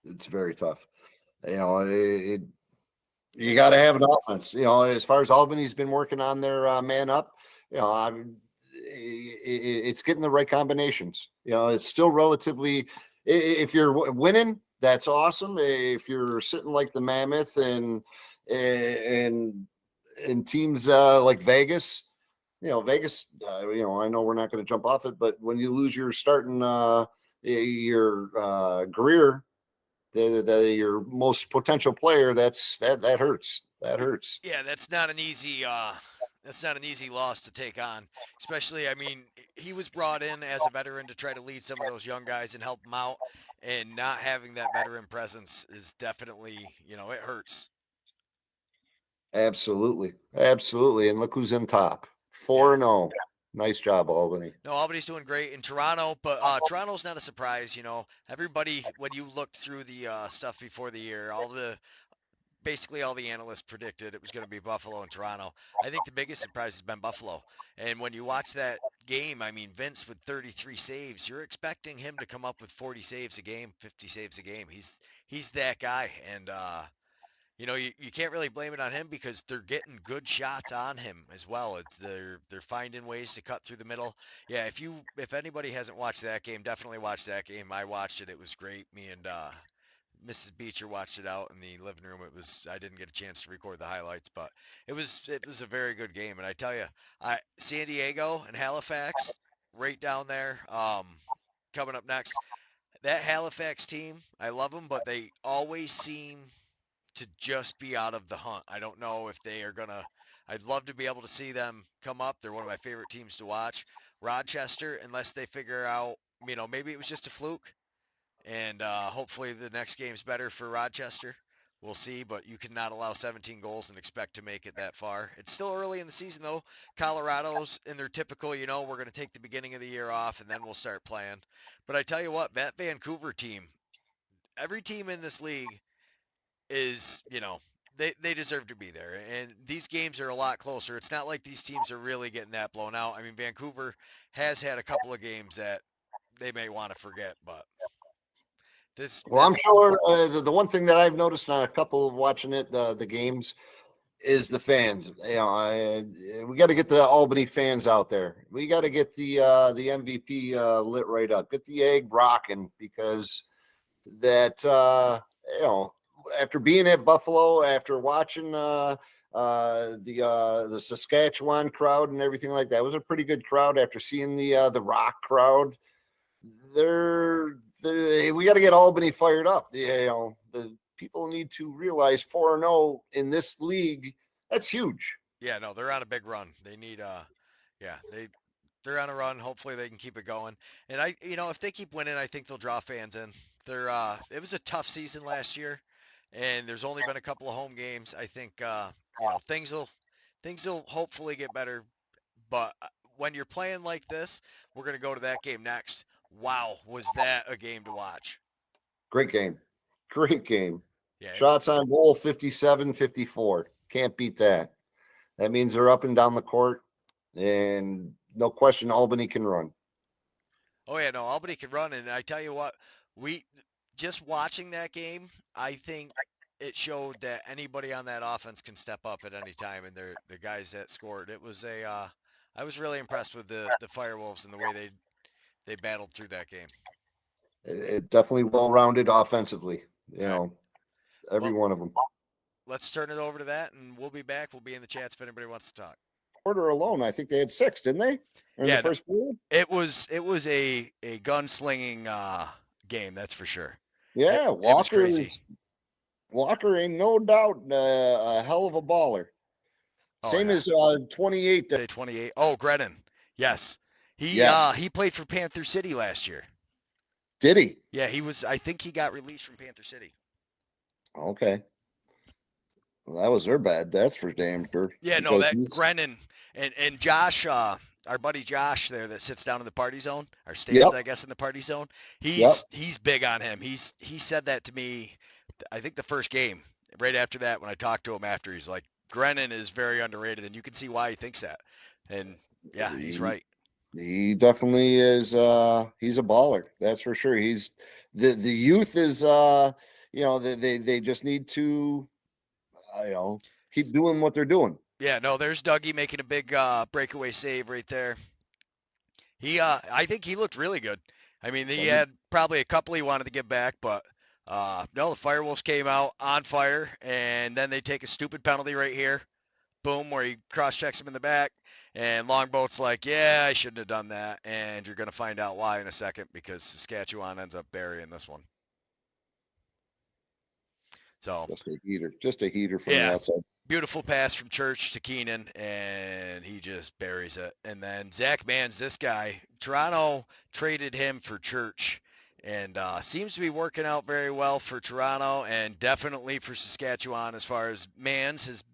It's very tough. You got to have an offense. As far as Albany's been working on their man up, I mean, it's getting the right combinations. It's still relatively. If you're winning, that's awesome. If you're sitting like the Mammoth and teams like Vegas, Vegas. I know we're not going to jump off it, but when you lose your starting your Greer, your most potential player, that hurts. That hurts. Yeah, that's not an easy loss to take on. Especially, I mean, he was brought in as a veteran to try to lead some of those young guys and help them out, and not having that veteran presence is definitely, it hurts. Absolutely, absolutely. And look who's in top, Yeah. 4-0. Nice job, Albany. No, Albany's doing great in Toronto, but Toronto's not a surprise. Everybody, when you looked through the stuff before the year, basically all the analysts predicted it was going to be Buffalo and Toronto. I think the biggest surprise has been Buffalo. And when you watch that game, I mean, Vince with 33 saves, you're expecting him to come up with 40 saves a game, 50 saves a game. He's that guy, and you can't really blame it on him because they're getting good shots on him as well. They're finding ways to cut through the middle. Yeah, if anybody hasn't watched that game, definitely watch that game. I watched it. It was great. Me and Mrs. Beecher watched it out in the living room. I didn't get a chance to record the highlights, but it was a very good game. And I tell you, San Diego and Halifax right down there. Coming up next, that Halifax team, I love them, but they always seem to just be out of the hunt. I don't know if they are gonna. I'd love to be able to see them come up. They're one of my favorite teams to watch. Rochester, unless they figure out, maybe it was just a fluke and hopefully the next game's better for Rochester. We'll see, but you cannot allow 17 goals and expect to make it that far. It's still early in the season, though. Colorado's in their typical, we're going to take the beginning of the year off and then we'll start playing. But I tell you what, that Vancouver team, every team in this league is, they deserve to be there. And these games are a lot closer. It's not like these teams are really getting that blown out. I mean, Vancouver has had a couple of games that they may want to forget, but this Well, that I'm sure the one thing that I've noticed on a couple of watching the games is the fans. We got to get the Albany fans out there. We got to get the MVP lit right up. Get the egg rocking because that after being at Buffalo, after watching the Saskatchewan crowd and everything like that, it was a pretty good crowd. After seeing the Rock crowd, we got to get Albany fired up. The people need to realize 4-0 in this league. That's huge. Yeah, no, they're on a big run. They need yeah, they're on a run. Hopefully they can keep it going. And if they keep winning, I think they'll draw fans in. It was a tough season last year and there's only been a couple of home games. I think things will hopefully get better, but when you're playing like this, we're going to go to that game next. Wow, was that a game to watch? Great game. Great game. Yeah, Shots on goal 57-54. Can't beat that. That means they're up and down the court, and no question Albany can run. Oh yeah, no, Albany can run, and I tell you what, we just watching that game, I think it showed that anybody on that offense can step up at any time, and they're the guys that scored. I was really impressed with the Firewolves and the way they battled through that game. It definitely well-rounded offensively. All right. Every Well, one of them. let's turn it over to that, and we'll be back. We'll be in the chats if anybody wants to talk. Quarter alone, I think they had 6, didn't they? Or in the Yeah, no, first period? it was a gunslinging game, that's for sure. Yeah, It was crazy. Walker ain't no doubt a hell of a baller. Oh Same yeah. as 28 there. Say 28. Oh, Grennan. Yes. Yes. He played for Panther City last year. Did he? Yeah, he was I think he got released from Panther City. Okay. Well, that was their bad. That's for damn sure. Yeah, no, Because that he's Grennan and Josh, our buddy Josh there that sits down in the party zone, or stands, yep, I guess, in the party zone. yep. He's big on him. He said that to me, I think the first game. Right after that, when I talked to him after, he's like, Grennan is very underrated, and you can see why he thinks that. And yeah, he's He, right. he definitely is he's a baller. That's for sure. He's the youth is they just need to keep doing what they're doing. Yeah, no, there's Dougie making a big breakaway save right there. I think he looked really good. I mean, he had probably a couple he wanted to give back, but no, the Firewolves came out on fire, and then they take a stupid penalty right here, boom, where he cross-checks him in the back, and Longboat's like, yeah, I shouldn't have done that, and you're going to find out why in a second because Saskatchewan ends up burying this one. So, Just a heater from the yeah, outside. beautiful pass from Church to Keenan, and he just buries it. And then Zach Mans, this guy, Toronto traded him for Church, and seems to be working out very well for Toronto and definitely for Saskatchewan as far as Mans has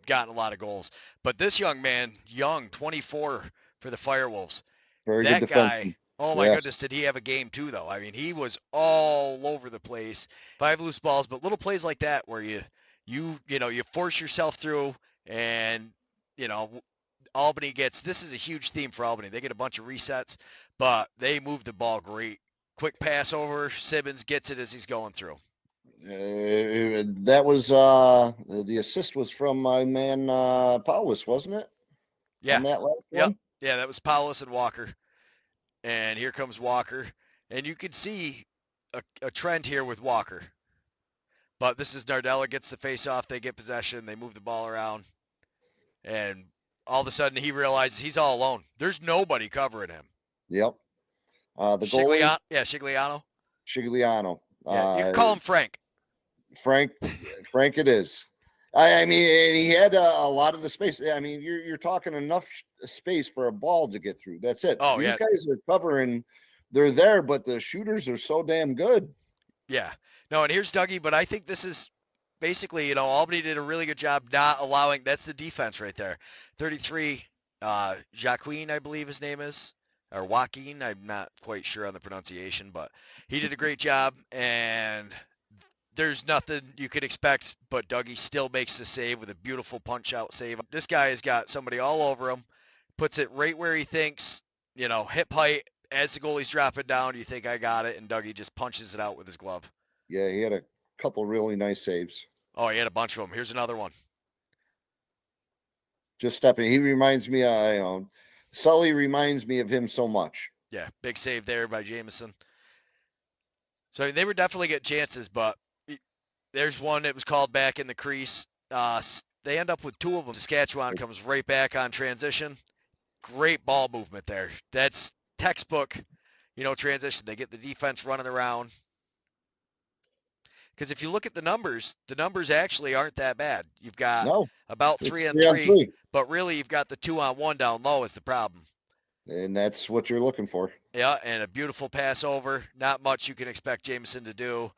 gotten a lot of goals. But this young man, young, 24 for the Firewolves, Very good that guy, defenseman. oh my Yes. goodness, did he have a game too, though? I mean, he was all over the place. 5 loose balls, but little plays like that where you force yourself through, and you know Albany this is a huge theme for Albany. They get a bunch of resets, but they move the ball great. Quick pass over, Simmons gets it as he's going through. That was the assist was from my man Paulus, wasn't it? Yeah, On that last yep, one. yeah, that was Paulus and Walker, and here comes Walker, and you can see a trend here with Walker. But this is Nardella gets the face off. They get possession. They move the ball around. And all of a sudden he realizes he's all alone. There's nobody covering him. Yep. The goalie. Shigliano. Shigliano. Yeah, you can call him Frank. Frank it is. I mean, and he had a lot of the space. I mean, you're talking enough space for a ball to get through. That's it. Oh, These yeah. guys are covering. They're there, but the shooters are so damn good. Yeah. No, and here's Dougie, but I think this is basically, Albany did a really good job not allowing. That's the defense right there. 33, Jacqueline, I believe his name is, or Joaquin. I'm not quite sure on the pronunciation, but he did a great job, and there's nothing you could expect, but Dougie still makes the save with a beautiful punch-out save. This guy has got somebody all over him, puts it right where he thinks, hip height. As the goalie's dropping down, you think I got it, and Dougie just punches it out with his glove. Yeah, he had a couple really nice saves. Oh, he had a bunch of them. Here's another one. Just stepping. He reminds me, Sully reminds me of him so much. Yeah, big save there by Jameson. So they were definitely getting chances, but there's one that was called back in the crease. They end up with 2 of them. Saskatchewan comes right back on transition. Great ball movement there. That's textbook, transition. They get the defense running around. Because if you look at the numbers actually aren't that bad. You've got about 3 on 3, but really you've got the 2-on-1 down low is the problem. And that's what you're looking for. Yeah, and a beautiful pass over. Not much you can expect Jameson to do.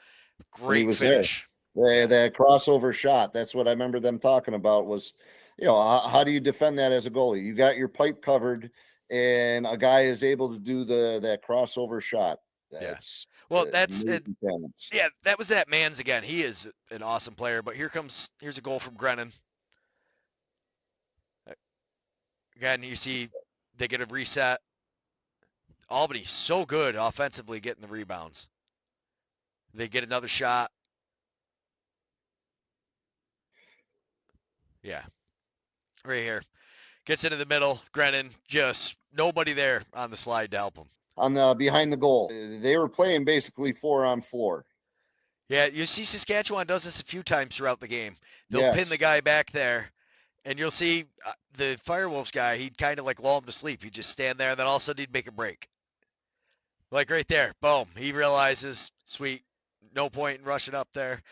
Great finish. There. That crossover shot. That's what I remember them talking about was, how do you defend that as a goalie? You got your pipe covered, and a guy is able to do that crossover shot. That's well, that was that Mans again. He is an awesome player, but here's a goal from Grennan. Again, you see they get a reset. Albany so good offensively getting the rebounds. They get another shot. Yeah. Right here. Gets into the middle. Grennan, just nobody there on the slide to help him. on the behind the goal. They were playing basically 4-on-4. Yeah, you see Saskatchewan does this a few times throughout the game. They'll pin the Yes, guy back there, and you'll see the Firewolves guy, he'd kind of like lull him to sleep. He'd just stand there, and then all of a sudden he'd make a break. Like right there, boom. He realizes, sweet, no point in rushing up there.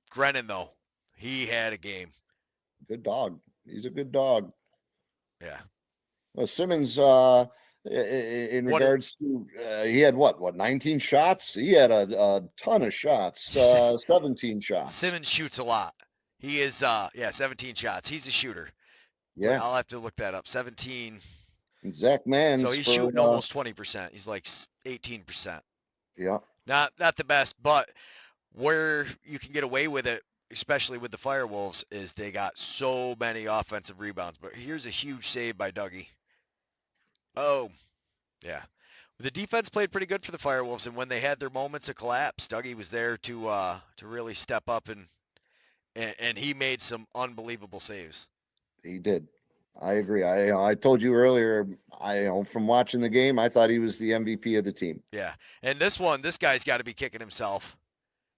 Grennan, though, he had a game. good dog. He's a good dog. Yeah. Simmons, in What it, regards to, he had what, 19 shots? He had a ton of shots, 17 shots. Simmons shoots a lot. He is, 17 shots. He's a shooter. Yeah. I'll have to look that up. 17. And Zach So Mans he's for, shooting almost 20%. He's like 18%. yeah, Not the best, but where you can get away with it, especially with the Firewolves, is they got so many offensive rebounds. But here's a huge save by Dougie. Oh, yeah. The defense played pretty good for the Firewolves, and when they had their moments of collapse, Dougie was there to really step up and he made some unbelievable saves. he did. I agree. I told you earlier, from watching the game, I thought he was the MVP of the team. Yeah, and this guy's got to be kicking himself.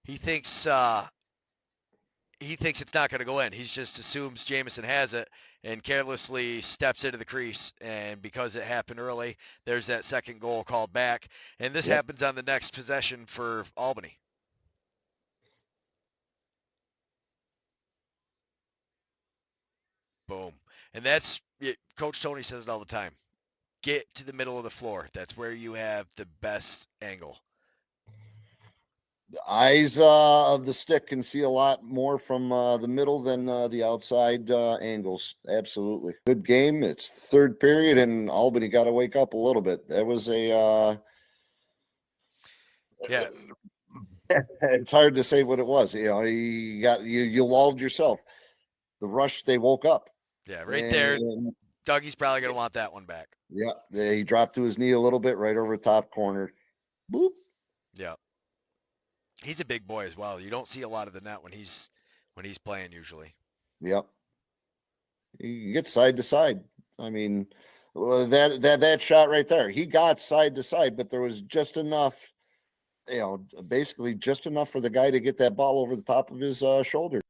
He thinks it's not going to go in. He just assumes Jamison has it and carelessly steps into the crease. And because it happened early, there's that second goal called back. And this Yep. happens on the next possession for Albany. Boom. And that's it. Coach Tony says it all the time. Get to the middle of the floor. That's where you have the best angle. The eyes of the stick can see a lot more from the middle than the outside angles. Absolutely. Good game. It's third period, and Albany got to wake up a little bit. That was a. Yeah. It's hard to say what it was. You lulled yourself. The rush, they woke up. Yeah, right there. Dougie's probably going to want that one back. Yeah, he dropped to his knee a little bit right over the top corner. Boop. Yeah. He's a big boy as well. You don't see a lot of the net when he's playing usually. Yep. He gets side to side. I mean, that shot right there, he got side to side, but there was just enough, basically just enough for the guy to get that ball over the top of his shoulder.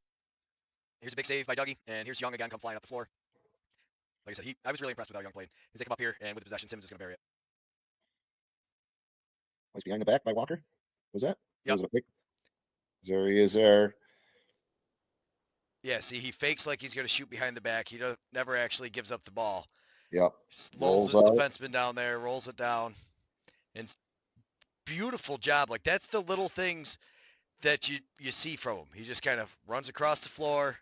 Here's a big save by Dougie, and here's Young again come flying up the floor. Like I said, I was really impressed with how Young played. As they come up here, and with the possession, Simmons is going to bury it. Was behind the back by Walker? Was that? Yep. Was it a pick? There he is there. Yeah, see, he fakes like he's going to shoot behind the back. He never actually gives up the ball. Yep. Lulls his defenseman down there, rolls it down, and beautiful job. Like, that's the little things that you see from him. He just kind of runs across the floor.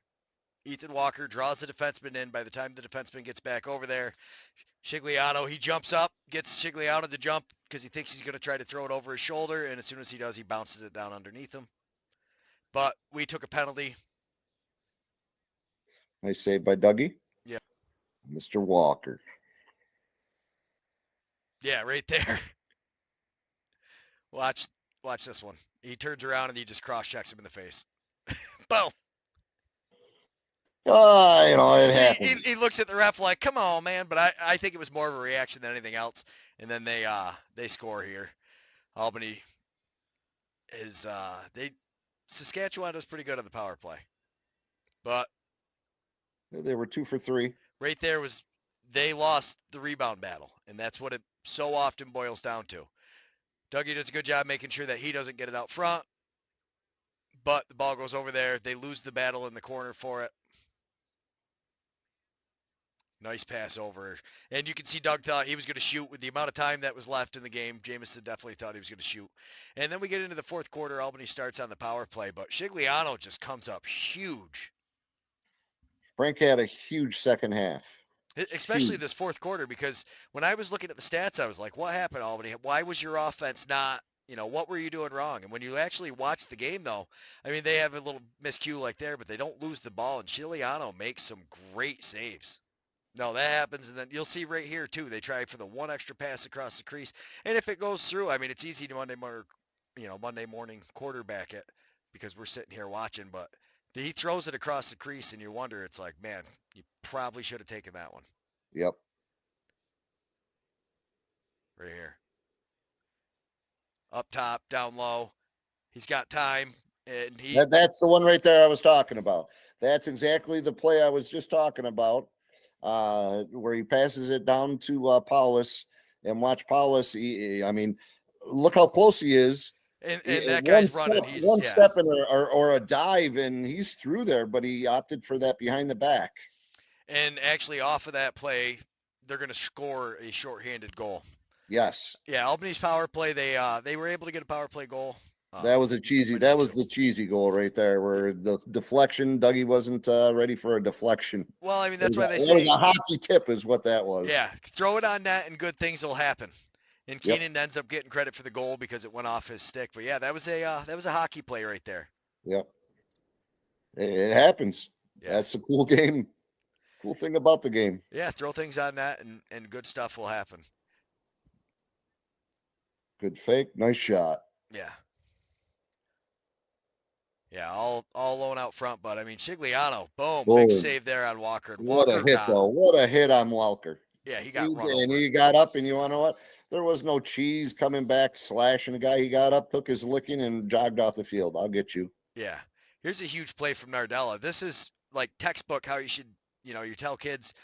Ethan Walker draws the defenseman in. By the time the defenseman gets back over there, Shigliano, he jumps up, gets Shigliano to jump because he thinks he's going to try to throw it over his shoulder, and as soon as he does, he bounces it down underneath him. But we took a penalty. Nice save by Dougie. Yeah. Mr. Walker. Yeah, right there. Watch this one. He turns around and he just cross-checks him in the face. Boom. It happens. He looks at the ref like, come on, man. But I think it was more of a reaction than anything else. And then they score here. Albany is Saskatchewan does pretty good on the power play. But they were 2 for 3. Right there they lost the rebound battle. And that's what it so often boils down to. Dougie does a good job making sure that he doesn't get it out front. But the ball goes over there. They lose the battle in the corner for it. Nice pass over. And you can see Doug thought he was going to shoot with the amount of time that was left in the game. Jamison definitely thought he was going to shoot. And then we get into the fourth quarter. Albany starts on the power play, but Shigliano just comes up huge. Frank had a huge second half. Especially this fourth quarter, because when I was looking at the stats, I was like, what happened, Albany? Why was your offense not, what were you doing wrong? And when you actually watch the game, though, I mean, they have a little miscue like there, but they don't lose the ball. And Shigliano makes some great saves. No, that happens, and then you'll see right here, too. They try for the one extra pass across the crease. And if it goes through, I mean, it's easy to Monday morning quarterback it because we're sitting here watching, but he throws it across the crease, and you wonder, it's like, man, you probably should have taken that one. Yep. Right here. up top, down low. He's got time, and That's the one right there I was talking about. That's exactly the play I was just talking about, where he passes it down to Paulus, and watch Paulus. I mean, look how close he is. and that guy's running. He's One yeah. step in or a dive, and he's through there. But he opted for that behind the back. And actually, off of that play, they're going to score a shorthanded goal. Yes, Yeah, Albany's power play. They were able to get a power play goal. that was a cheesy. By That net was two. the cheesy goal right there, where the deflection. Dougie wasn't ready for a deflection. Well, I mean It that's was, why they it was say, a hockey tip, is what that was. yeah, throw it on net and good things will happen. And Yep. Keenan ends up getting credit for the goal because it went off his stick. But yeah, that was a hockey play right there. Yep. It happens. Yeah, That's the cool game. Cool thing about the game. yeah, throw things on net and good stuff will happen. Good fake. Nice shot. Yeah. Yeah, all alone out front, but I mean Shigliano, boom, big Boom. save there on Walker. And What a Walker hit, got, though. What a hit on Walker. yeah, he got run And over. he got up, and you want to know what? There was no cheese coming back, slashing the guy. He got up, took his licking, and jogged off the field. I'll get you. Yeah. Here's a huge play from Nardella. This is like textbook how you should, you tell kids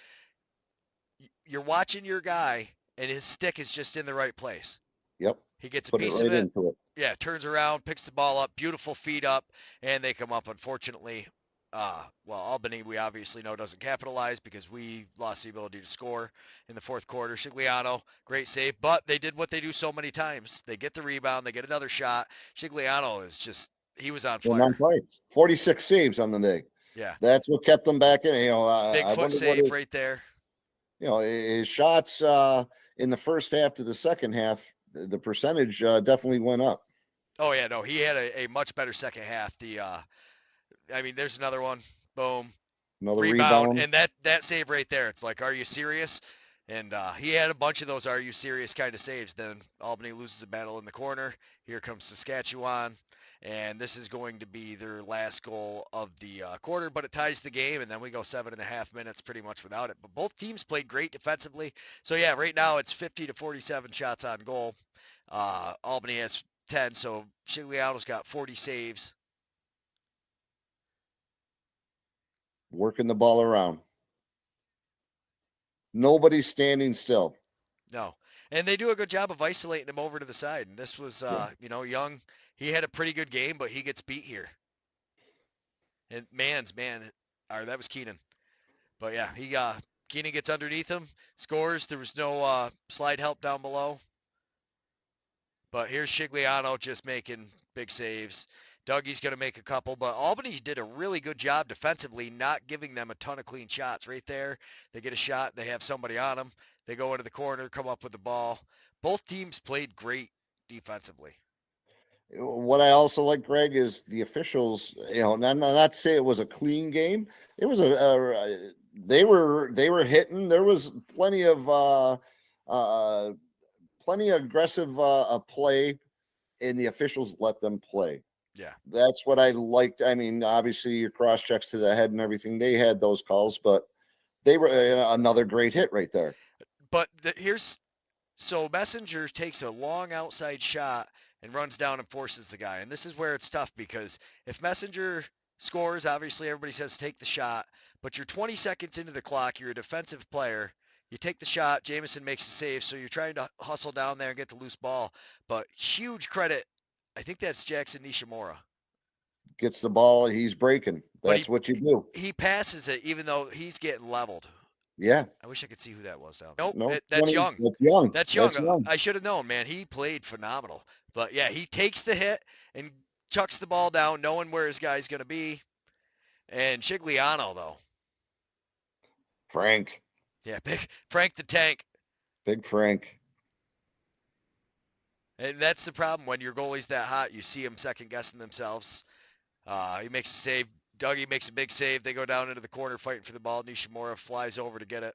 you're watching your guy and his stick is just in the right place. Yep. He gets a Put it piece of right it. into it. Yeah, turns around, picks the ball up, beautiful feet up, and they come up. Unfortunately, well, Albany, we obviously know doesn't capitalize because we lost the ability to score in the fourth quarter. Shigliano, great save, but they did what they do so many times. They get the rebound, they get another shot. Shigliano is just, he was on And fire. I'm sorry. 46 saves on the day. Yeah, That's what kept them back in. big I foot wonder what save his, right there. his shots in the first half to the second half, the percentage definitely went up. Oh yeah, no, he had a much better second half. I mean, there's another one. Boom, Another rebound, rebound. and that save right there. It's like, are you serious? And he had a bunch of those "Are you serious?" kind of saves. Then Albany loses a battle in the corner. Here comes Saskatchewan, and this is going to be their last goal of the quarter, but it ties the game, and then we go 7.5 minutes pretty much without it. But both teams played great defensively. So yeah, right now it's 50 to 47 shots on goal. Albany has 10, so Shigliano's got 40 saves. Working the ball around. Nobody's standing still. No. And they do a good job of isolating him over to the side. And this was, Yeah. Young. He had a pretty good game, but he gets beat here. And man, or that was Keenan. But yeah, Keenan gets underneath him, scores. There was no slide help down below. But here's Shigliano just making big saves. Dougie's going to make a couple, but Albany did a really good job defensively, not giving them a ton of clean shots. Right there, they get a shot, they have somebody on them. They go into the corner, come up with the ball. Both teams played great defensively. What I also like, Greg, is the officials. Not to say it was a clean game. It was they were hitting. There was plenty of aggressive play, and the officials let them play. Yeah. That's what I liked. I mean, obviously your cross checks to the head and everything. They had those calls, but they were another great hit right there. But so Messenger takes a long outside shot and runs down and forces the guy. And this is where it's tough because if Messenger scores, obviously everybody says take the shot, but you're 20 seconds into the clock, you're a defensive player. You take the shot, Jameson makes the save, so you're trying to hustle down there and get the loose ball. But huge credit, I think that's Jackson Nishimura. Gets the ball, he's breaking. But That's what you do. he passes it even though he's getting leveled. Yeah. I wish I could see who that was down. Nope, No, that's 20, Young. That's young. That's Young. That's young. I should have known, man. He played phenomenal. But yeah, he takes the hit and chucks the ball down, knowing where his guy's going to be. And Shigliano, though. Frank. Yeah, big Frank the Tank. Big Frank. And that's the problem when your goalie's that hot. You see them second guessing themselves. He makes a save. Dougie makes a big save. They go down into the corner fighting for the ball. Nishimura flies over to get it.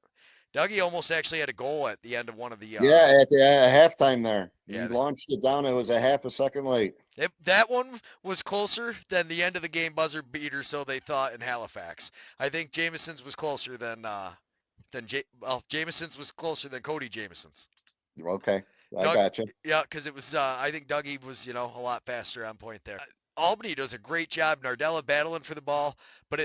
Dougie almost actually had a goal at the end of one of the. Yeah, at the halftime there. Yeah, He launched it down. It was a half a second late. That one was closer than the end of the game buzzer beater, so they thought in Halifax. I think Jameson's was closer than Jameson's was closer than Cody Jameson's. Okay. I gotcha. Yeah, because it was I think Dougie was a lot faster on point there. Albany does a great job. Nardella battling for the ball, but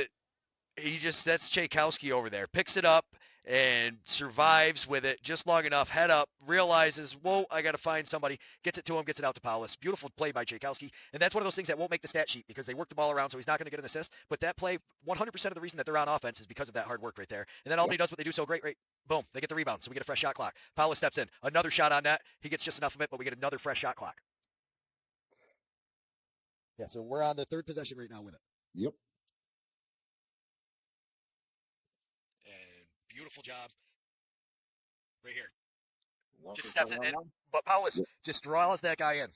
that's Tchaikovsky over there. Picks it up and survives with it just long enough. Head up, realizes, whoa, I got to find somebody. Gets it to him, gets it out to Paulus. Beautiful play by Tchaikovsky. And that's one of those things that won't make the stat sheet because they work the ball around, so he's not going to get an assist. But that play, 100% of the reason that they're on offense is because of that hard work right there. And then Albany does what they do so great, right? Boom, they get the rebound, so we get a fresh shot clock. Paulus steps in. Another shot on net. He gets just enough of it, but we get another fresh shot clock. Yeah, so we're on the third possession right now with it. Yep. And beautiful job right here. Walker Just steps in. coming on. But Paulus Yep. just draws that guy in.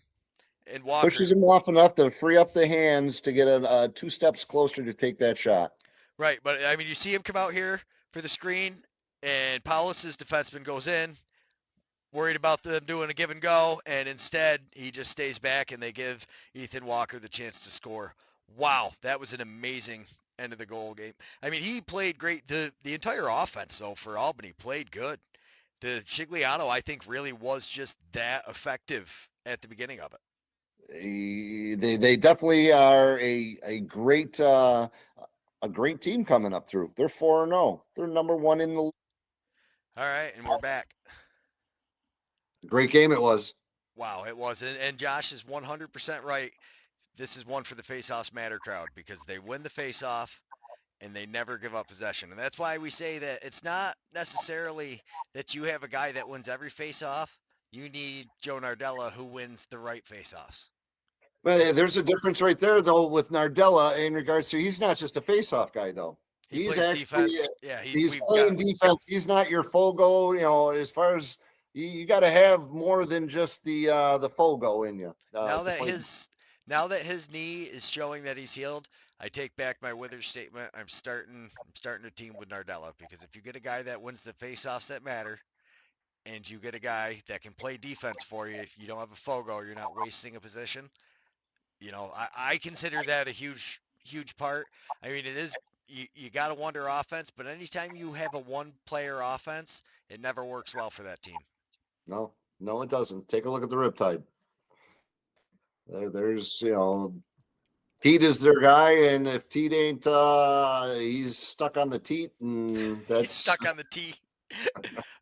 And Walker Pushes him off enough to free up the hands to get a 2 steps closer to take that shot. Right, but I mean, you see him come out here for the screen, and Paulus's defenseman goes in, worried about them doing a give and go, and instead he just stays back, and they give Ethan Walker the chance to score. Wow, that was an amazing end of the goal game. I mean, he played great. The entire offense, though, for Albany played good. The Chigliano, I think, really was just that effective at the beginning of it. They definitely are a great team coming up through. They're 4-0. They're number 1 in the league. All right, and we're back. Great game it was. Wow, it was. And Josh is 100% right. This is one for the Faceoffs Matter crowd because they win the faceoff and they never give up possession. And that's why we say that it's not necessarily that you have a guy that wins every faceoff. You need Joe Nardella who wins the right faceoffs. But there's a difference right there, though, with Nardella in regards to he's not just a faceoff guy, though. He's actually defense. Yeah, he's playing defense. He's not your Fogo. As far as you got to have more than just the Fogo in you. Now that his knee is showing that he's healed, I take back my Withers statement. I'm starting a team with Nardella because if you get a guy that wins the faceoffs that matter, and you get a guy that can play defense for you, you don't have a Fogo, you're not wasting a position. I consider that a huge part. I mean, it is you got to wonder offense, but anytime you have a one player offense, it never works well for that team. No, it doesn't. Take a look at the Riptide. There's Teat is their guy, and if Teat ain't, he's stuck on the teat, and that's he's stuck on the tee.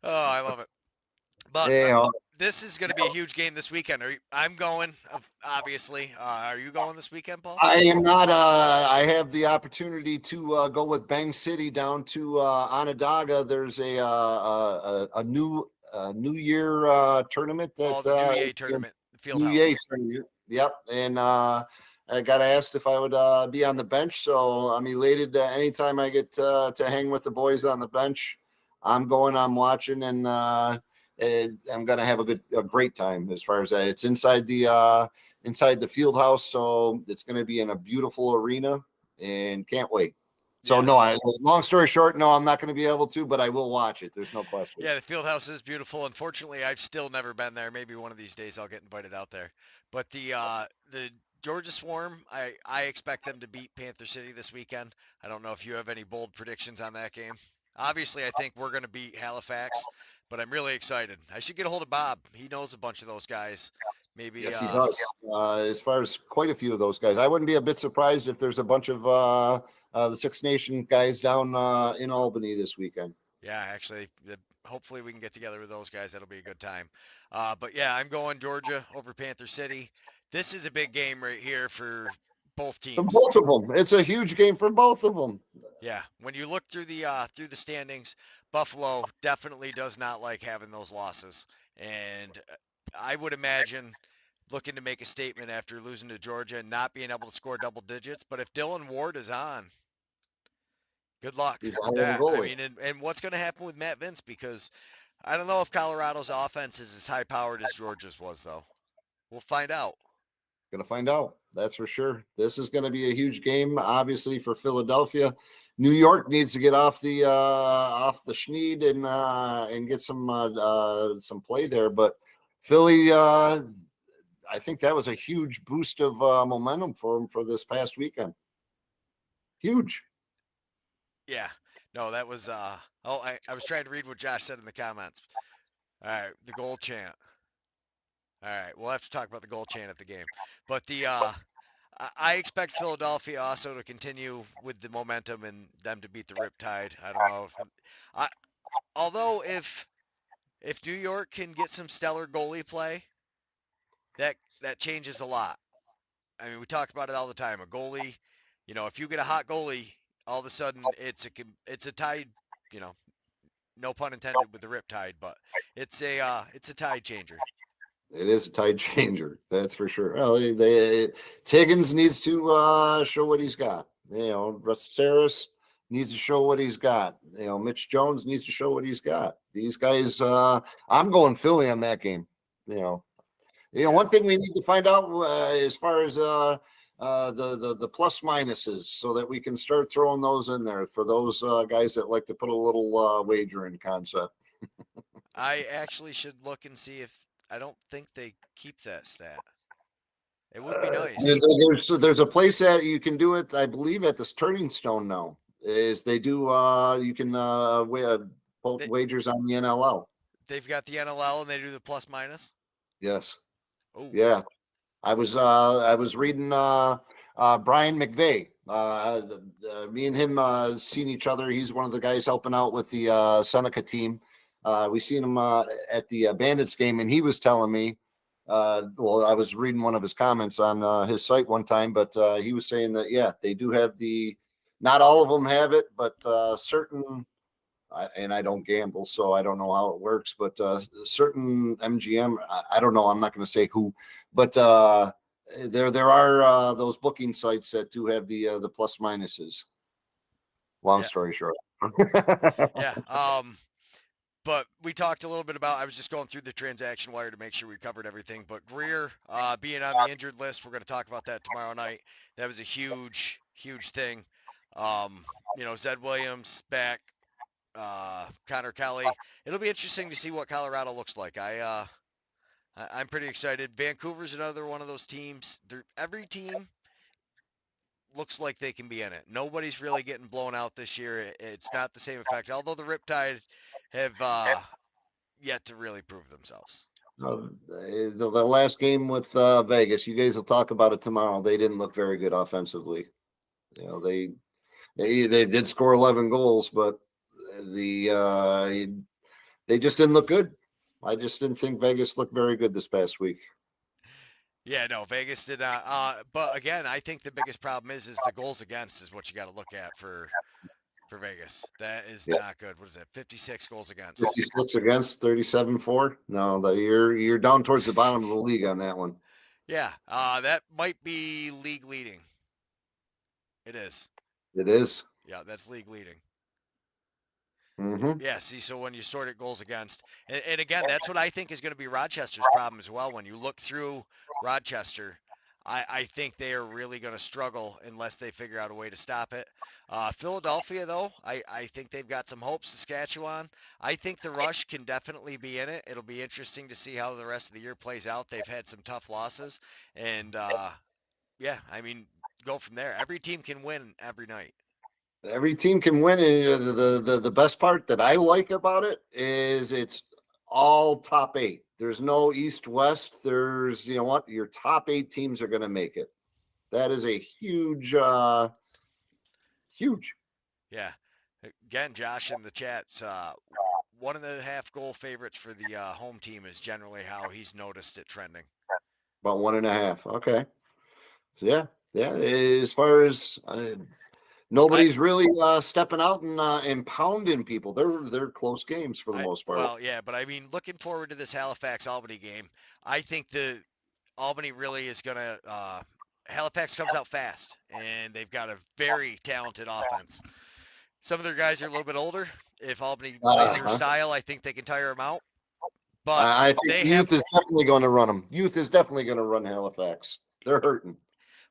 Oh, I love it. But this is going to be a huge game this weekend. I'm going, obviously. Are you going this weekend, Paul? I am not. I have the opportunity to go with Bang City down to Onondaga. There's a New Year tournament. The New Year tournament, New Year tournament. Yep, and I got asked if I would be on the bench, so I'm elated. Anytime I get to hang with the boys on the bench, I'm going. I'm watching, and I'm going to have a great time. As far as it's inside the field house, so it's going to be in a beautiful arena, and can't wait. So long story short, no, I'm not going to be able to, but I will watch it. There's no question. Yeah, the field house is beautiful. Unfortunately, I've still never been there. Maybe one of these days I'll get invited out there. But the Georgia Swarm, I expect them to beat Panther City this weekend. I don't know if you have any bold predictions on that game. Obviously, I think we're going to beat Halifax, but I'm really excited. I should get a hold of Bob. He knows a bunch of those guys. Maybe yes, he does. As far as quite a few of those guys, I wouldn't be a bit surprised if there's a bunch of the Six Nation guys down in Albany this weekend. Yeah, actually, hopefully we can get together with those guys. That'll be a good time. But yeah, I'm going Georgia over Panther City. This is a big game right here for both teams. For both of them, it's a huge game for both of them. Yeah, when you look through the standings, Buffalo definitely does not like having those losses, and I would imagine looking to make a statement after losing to Georgia and not being able to score double digits. But if Dylan Ward is on, good luck with that. I mean, and what's going to happen with Matt Vince? Because I don't know if Colorado's offense is as high-powered as Georgia's was, though. We'll find out. Going to find out. That's for sure. This is going to be a huge game, obviously, for Philadelphia. New York needs to get off the schneed and get some play there. But Philly, I think that was a huge boost of momentum for them for this past weekend. Huge. Yeah. No, that was I was trying to read what Josh said in the comments. All right, the goal chant. All right, we'll have to talk about the goal chant at the game. But I expect Philadelphia also to continue with the momentum and them to beat the Riptide. I don't know I although if New York can get some stellar goalie play, that changes a lot. I mean, we talk about it all the time. A goalie, if you get a hot goalie, all of a sudden it's a tide, you know, no pun intended with the Riptide, but it's a tide changer. It is a tide changer, that's for sure. Well, Higgins needs to show what he's got. Rasteris needs to show what he's got. Mitch Jones needs to show what he's got. These guys, I'm going Philly on that game. Yeah. One thing we need to find out as far as the plus minuses, so that we can start throwing those in there for those guys that like to put a little wager in concept. I actually should look and see if I don't think they keep that stat. It would be nice. There's a place that you can do it, I believe, at this Turning Stone now. Is they do you can both They, wagers on the NLL. they've got the NLL and they do the plus minus. Yes. Oh, Yeah. I was reading Brian McVeigh. Me and him seen each other. He's one of the guys helping out with the Seneca team. We seen him at the Bandits game, and he was telling me. Well, I was reading one of his comments on his site one time, but he was saying that they do have the. Not all of them have it, but certain. And I don't gamble, so I don't know how it works. But certain MGM, I don't know. I'm not going to say who, but there are those booking sites that do have the plus minuses. Long yeah, story short. yeah. But we talked a little bit about. I was just going through the transaction wire to make sure we covered everything. But Greer being on the injured list, we're going to talk about that tomorrow night. That was a huge, huge thing. Zed Williams back, Connor Kelly. It'll be interesting to see what Colorado looks like. I'm pretty excited. Vancouver's another one of those teams. Every team looks like they can be in it. Nobody's really getting blown out this year. It's not the same effect. Although the Riptide have yet to really prove themselves. The last game with Vegas, you guys will talk about it tomorrow. They didn't look very good offensively. They did score 11 goals, but they just didn't look good. I just didn't think Vegas looked very good this past week. Yeah, no, Vegas did not. But again, I think the biggest problem is the goals against is what you got to look at for Vegas. That is not good. What is it? 56 goals against. 56 against, 37-4. No, you're down towards the bottom of the league on that one. Yeah, that might be league leading. It is. It is. Yeah, that's league leading. Mm-hmm. Yeah, see, so when you sort it goals against, and again, that's what I think is going to be Rochester's problem as well. When you look through Rochester, I think they are really going to struggle unless they figure out a way to stop it. Philadelphia, though, I think they've got some hopes. Saskatchewan, I think the Rush can definitely be in it. It'll be interesting to see how the rest of the year plays out. They've had some tough losses, and yeah, I mean, go from there. Every team can win every night. Every team can win, and the best part that I like about it is it's all top 8. There's no East West. There's your top 8 teams are going to make it. That is a huge. Yeah. Again, Josh in the chat's 1.5 goal favorites for the home team is generally how he's noticed it trending. About 1.5. Okay. So yeah. As far as nobody's really stepping out and pounding people. They're close games for the most part. Well, yeah, but I mean, looking forward to this Halifax Albany game. I think the Albany really is gonna. Halifax comes out fast, and they've got a very talented offense. Some of their guys are a little bit older. If Albany plays their style, I think they can tire them out. But I think Youth is definitely going to run them. Youth is definitely going to run Halifax. They're hurting.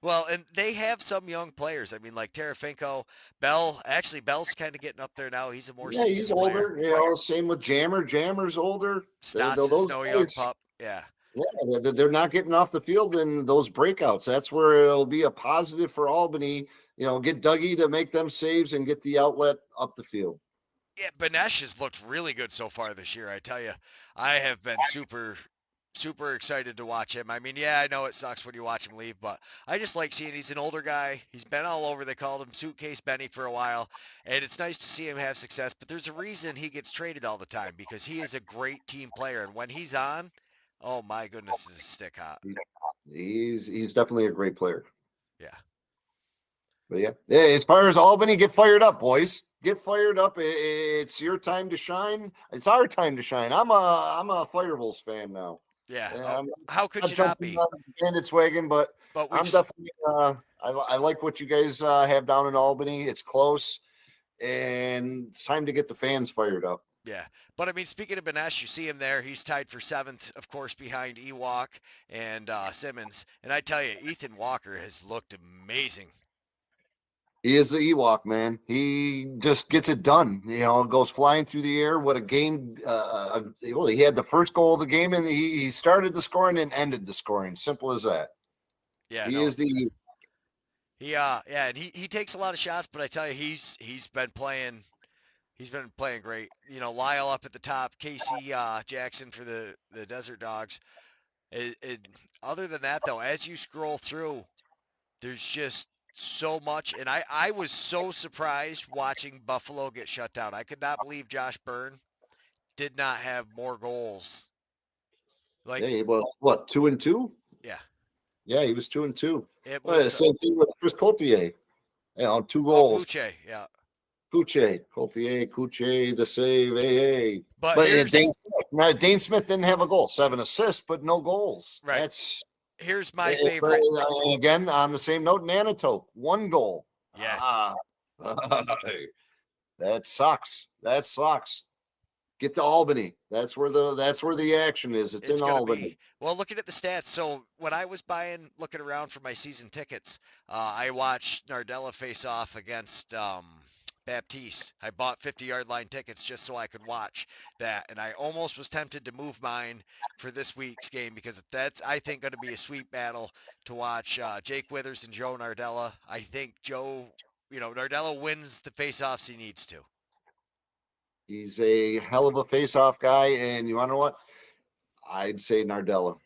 Well, and they have some young players. I mean, like Tarafinko, Bell. Actually, Bell's kind of getting up there now. He's a more seasoned he's older. player. Same with Jammer. Jammer's older. Stotts is no young pup. Yeah. Yeah, they're not getting off the field in those breakouts. That's where it'll be a positive for Albany. Get Dougie to make them saves and get the outlet up the field. Yeah, Banesh has looked really good so far this year. I tell you, I have been super super excited to watch him. I mean, yeah, I know it sucks when you watch him leave, but I just like seeing he's an older guy. He's been all over. They called him Suitcase Benny for a while, and it's nice to see him have success. But there's a reason he gets traded all the time because he is a great team player, and when he's on, oh my goodness, is a stick hot. He's definitely a great player. Yeah. But yeah. As far as Albany, get fired up, boys. Get fired up. It's your time to shine. It's our time to shine. I'm a Fire Wolves fan now. Yeah. Oh, I'm how could not you not jumping be? on the Bandits wagon, but But we've I'm definitely. I like what you guys have down in Albany. It's close, and it's time to get the fans fired up. Yeah, but I mean, speaking of Benesh, you see him there. He's tied for seventh, of course, behind Ewok and Simmons. And I tell you, Ethan Walker has looked amazing. He is the Ewok, man. He just gets it done. Goes flying through the air. What a game. Well, he had the first goal of the game, and he started the scoring and ended the scoring. Simple as that. Yeah, He no, is the. yeah, and he takes a lot of shots, but I tell you, he's been playing great. You know, Lyle up at the top, Casey Jackson for the Desert Dogs. Other than that, though, as you scroll through, there's just so much, and I was so surprised watching Buffalo get shut down. I could not believe Josh Byrne did not have more goals. Like, Yeah, he was what 2-2? yeah, Yeah, he was 2-2. it Well, was. same thing with Chris Coultier. 2 goals. Kuche, yeah. Coultier, the save. Hey. But But Dane Smith didn't have a goal. 7 assists, but no goals. right. That's Here's my favorite. again on the same note. Nanitoke 1 goal. Yeah, That sucks. That sucks. Get to Albany. That's where the action is. It's it's in gonna Albany. be. Well, looking at the stats. So when I was looking around for my season tickets, I watched Nardella face off against Baptiste. I bought 50-yard line tickets just so I could watch that, and I almost was tempted to move mine for this week's game because that's, I think, going to be a sweet battle to watch. Jake Withers and Joe Nardella. I think Nardella wins the face-offs he needs to. He's a hell of a face-off guy, and you want to know what? I'd say Nardella.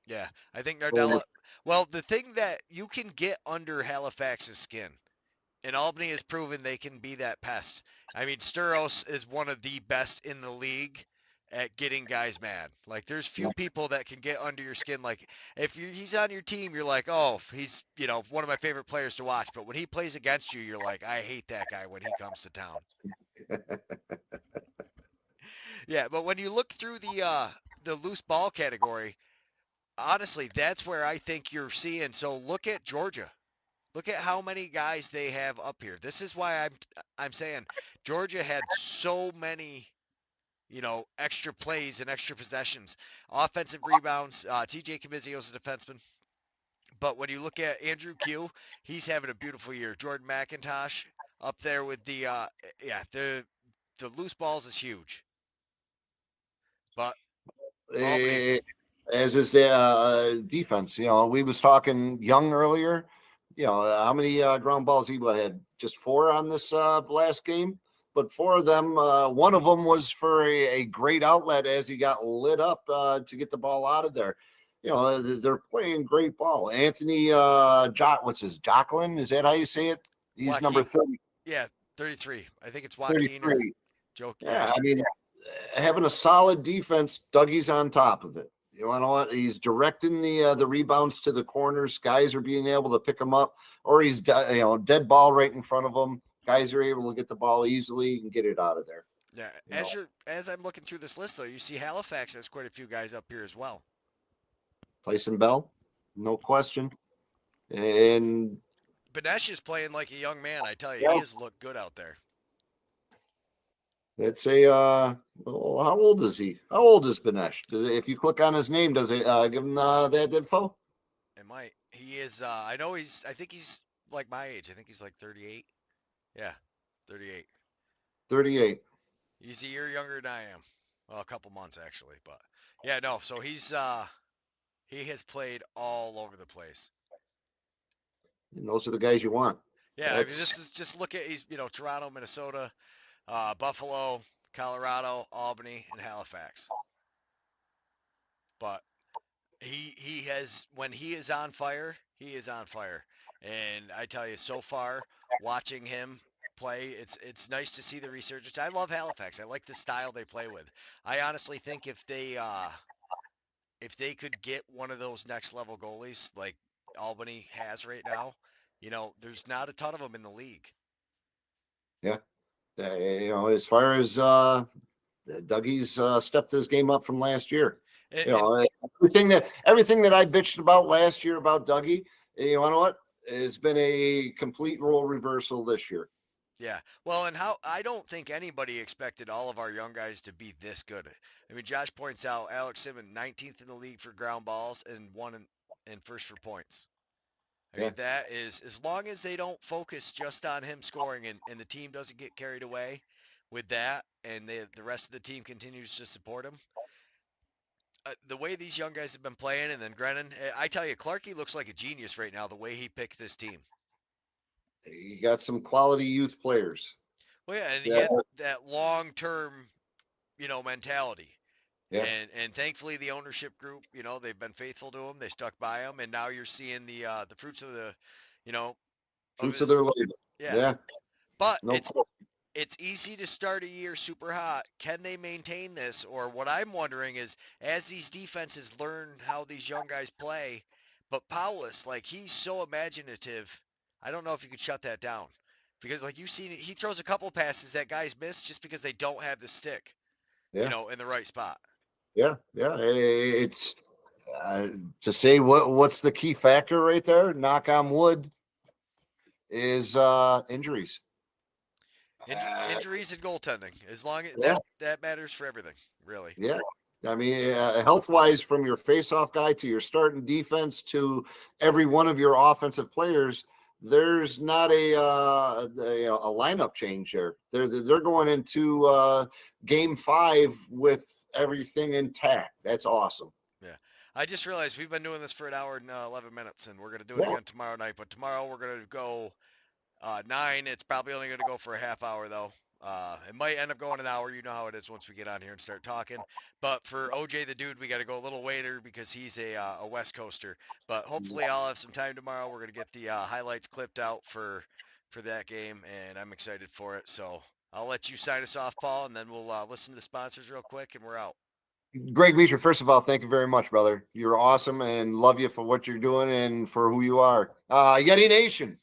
Yeah, I think Nardella. Well, the thing that you can get under Halifax's skin, and Albany has proven they can be that pest. I mean, Sturos is one of the best in the league at getting guys mad. Like, there's few people that can get under your skin. Like, if he's on your team, you're like, oh, he's one of my favorite players to watch. But when he plays against you, you're like, I hate that guy when he comes to town. Yeah, but when you look through the loose ball category, honestly, that's where I think you're seeing. So look at Georgia. Look at how many guys they have up here. This is why I'm saying Georgia had so many, extra plays and extra possessions, offensive rebounds. TJ Camizio's a defenseman, but when you look at Andrew Q, he's having a beautiful year. Jordan McIntosh up there with the loose balls is huge. But Albany, As is the defense. We was talking Young earlier. How many ground balls he had? Just 4 on this last game, but 4 of them. One of them was for a great outlet as he got lit up to get the ball out of there. They're playing great ball. Anthony what's his Jacqueline? Is that how you say it? He's Joaquin, number 30. Yeah, 33. I think it's Joaquin 33. or Joe. Yeah, I mean, having a solid defense, Dougie's on top of it. You know what? He's directing the rebounds to the corners. Guys are being able to pick them up, or he's dead ball right in front of them. Guys are able to get the ball easily and get it out of there. Yeah, as I'm looking through this list though, you see Halifax has quite a few guys up here as well. Tyson Bell, no question. And Benesh is playing like a young man. I tell you, he has looked good out there. let's say, how old is he? How old is Benesh? If you click on his name, does it give him that info? It might. He is. I think he's like my age. I think he's like 38. Yeah, 38. 38. He's a year younger than I am. Well, a couple months actually, but yeah, no. So he has played all over the place. And those are the guys you want. Yeah, I mean, this is just look at he's Toronto, Minnesota, Buffalo, Colorado, Albany, and Halifax. but he has when he is on fire, he is on fire. And I tell you, so far watching him play, it's nice to see the resurgence. I love Halifax. I like the style they play with. I honestly think if they could get one of those next level goalies like Albany has right now, there's not a ton of them in the league. Yeah. As far as Dougie's stepped his game up from last year. And, You and know, everything that I bitched about last year about Dougie, you know what? It's been a complete role reversal this year. yeah, well, and how I don't think anybody expected all of our young guys to be this good. I mean, Josh points out Alex Simmons 19th in the league for ground balls and one in first for points. I Yeah. mean, that is as long as they don't focus just on him scoring and the team doesn't get carried away with that and the rest of the team continues to support him. The way these young guys have been playing, and then Grennan, I tell you, Clarkey looks like a genius right now. The way he picked this team. You got some quality youth players. Well, yeah, and he Yeah. had that long-term, mentality. Yeah. And thankfully the ownership group, they've been faithful to him. They stuck by him, and now you're seeing the fruits of you know, of Fruits of his their labor. yeah. Yeah. But No. it's easy to start a year super hot. Can they maintain this? Or what I'm wondering is, as these defenses learn how these young guys play, but Paulus, like he's so imaginative, I don't know if you could shut that down. Because like you've seen, he throws a couple passes that guys miss just because they don't have the stick, Yeah. in the right spot. Yeah. Yeah. It's to say what's the key factor right there. Knock on wood is injuries. Injuries and goaltending, as long as Yeah. that matters for everything, really. Yeah. I mean, health wise, from your face-off guy to your starting defense to every one of your offensive players, there's not a lineup change there. They're going into game 5 with everything intact. That's awesome. Yeah. I just realized we've been doing this for an hour and 11 minutes, and we're going to do it Yeah. again tomorrow night. But tomorrow we're going to go 9. It's probably only going to go for a half hour, though. It might end up going an hour. You know how it is once we get on here and start talking. But for OJ the Dude, we got to go a little later because he's a West Coaster. But hopefully I'll have some time tomorrow. We're going to get the highlights clipped out for that game, and I'm excited for it. So I'll let you sign us off, Paul, and then we'll listen to the sponsors real quick, and we're out. Greg Beecher, first of all, thank you very much, brother. You're awesome and love you for what you're doing and for who you are. Yeti Nation.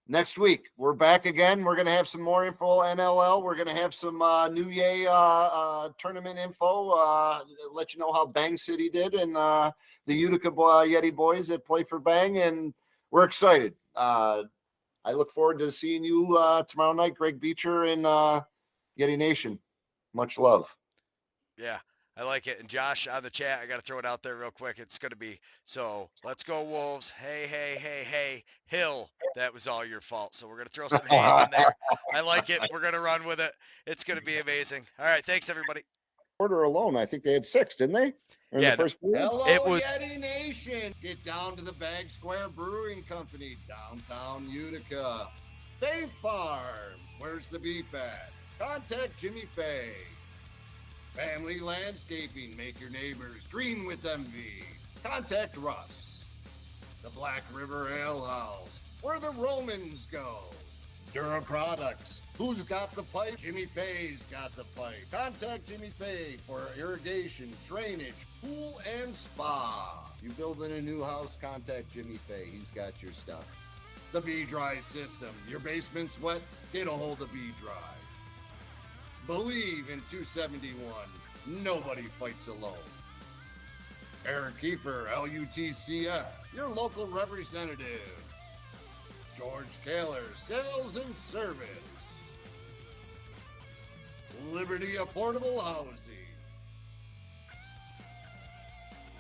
Next week, we're back again. We're going to have some more info on NLL. We're going to have some New Year tournament info. Let you know how Bang City did and the Utica Yeti boys that play for Bang. And we're excited. I look forward to seeing you tomorrow night, Greg Beecher and Yeti Nation. Much love. Yeah, I like it. And Josh on the chat, I got to throw it out there real quick. It's going to be, so let's go Wolves. Hey, hey, hey, hey, Hill. That was all your fault. So we're going to throw some haze in there. I like it. We're going to run with it. It's going to be amazing. All right. Thanks, everybody. Quarter alone, I think they had 6, didn't they? Or Yeah, the first Hello, it was- Yeti Nation. Get down to the Bag Square Brewing Company, downtown Utica. Fay Farms. Where's the beef at? Contact Jimmy Fay. Family Landscaping. Make your neighbors green with envy. Contact Russ. The Black River Ale House. Where the Romans go. Dura Products. Who's got the pipe? Jimmy Fay's got the pipe. Contact Jimmy Fay for irrigation, drainage, pool, and spa. You building a new house? Contact Jimmy Fay. He's got your stuff. The B-Dry system. Your basement's wet? Get a hold of B-Dry. Believe in 271. Nobody fights alone. Eric Kiefer, LUTCF, your local representative. George Kaler, Sales and Service. Liberty Affordable Housing.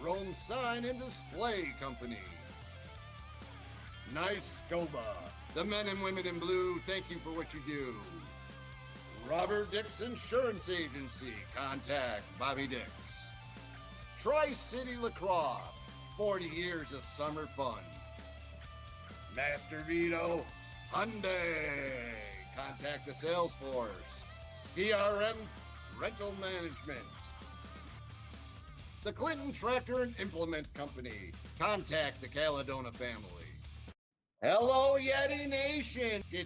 Rome Sign and Display Company. Nice Scoba. The men and women in blue, thank you for what you do. Robert Dix Insurance Agency. Contact Bobby Dix. Tri-City Lacrosse. 40 years of summer fun. Master Vito Hyundai. Contact the sales force. CRM Rental Management. The Clinton Tractor and Implement Company. Contact the Caledona family. Hello, Yeti Nation. Get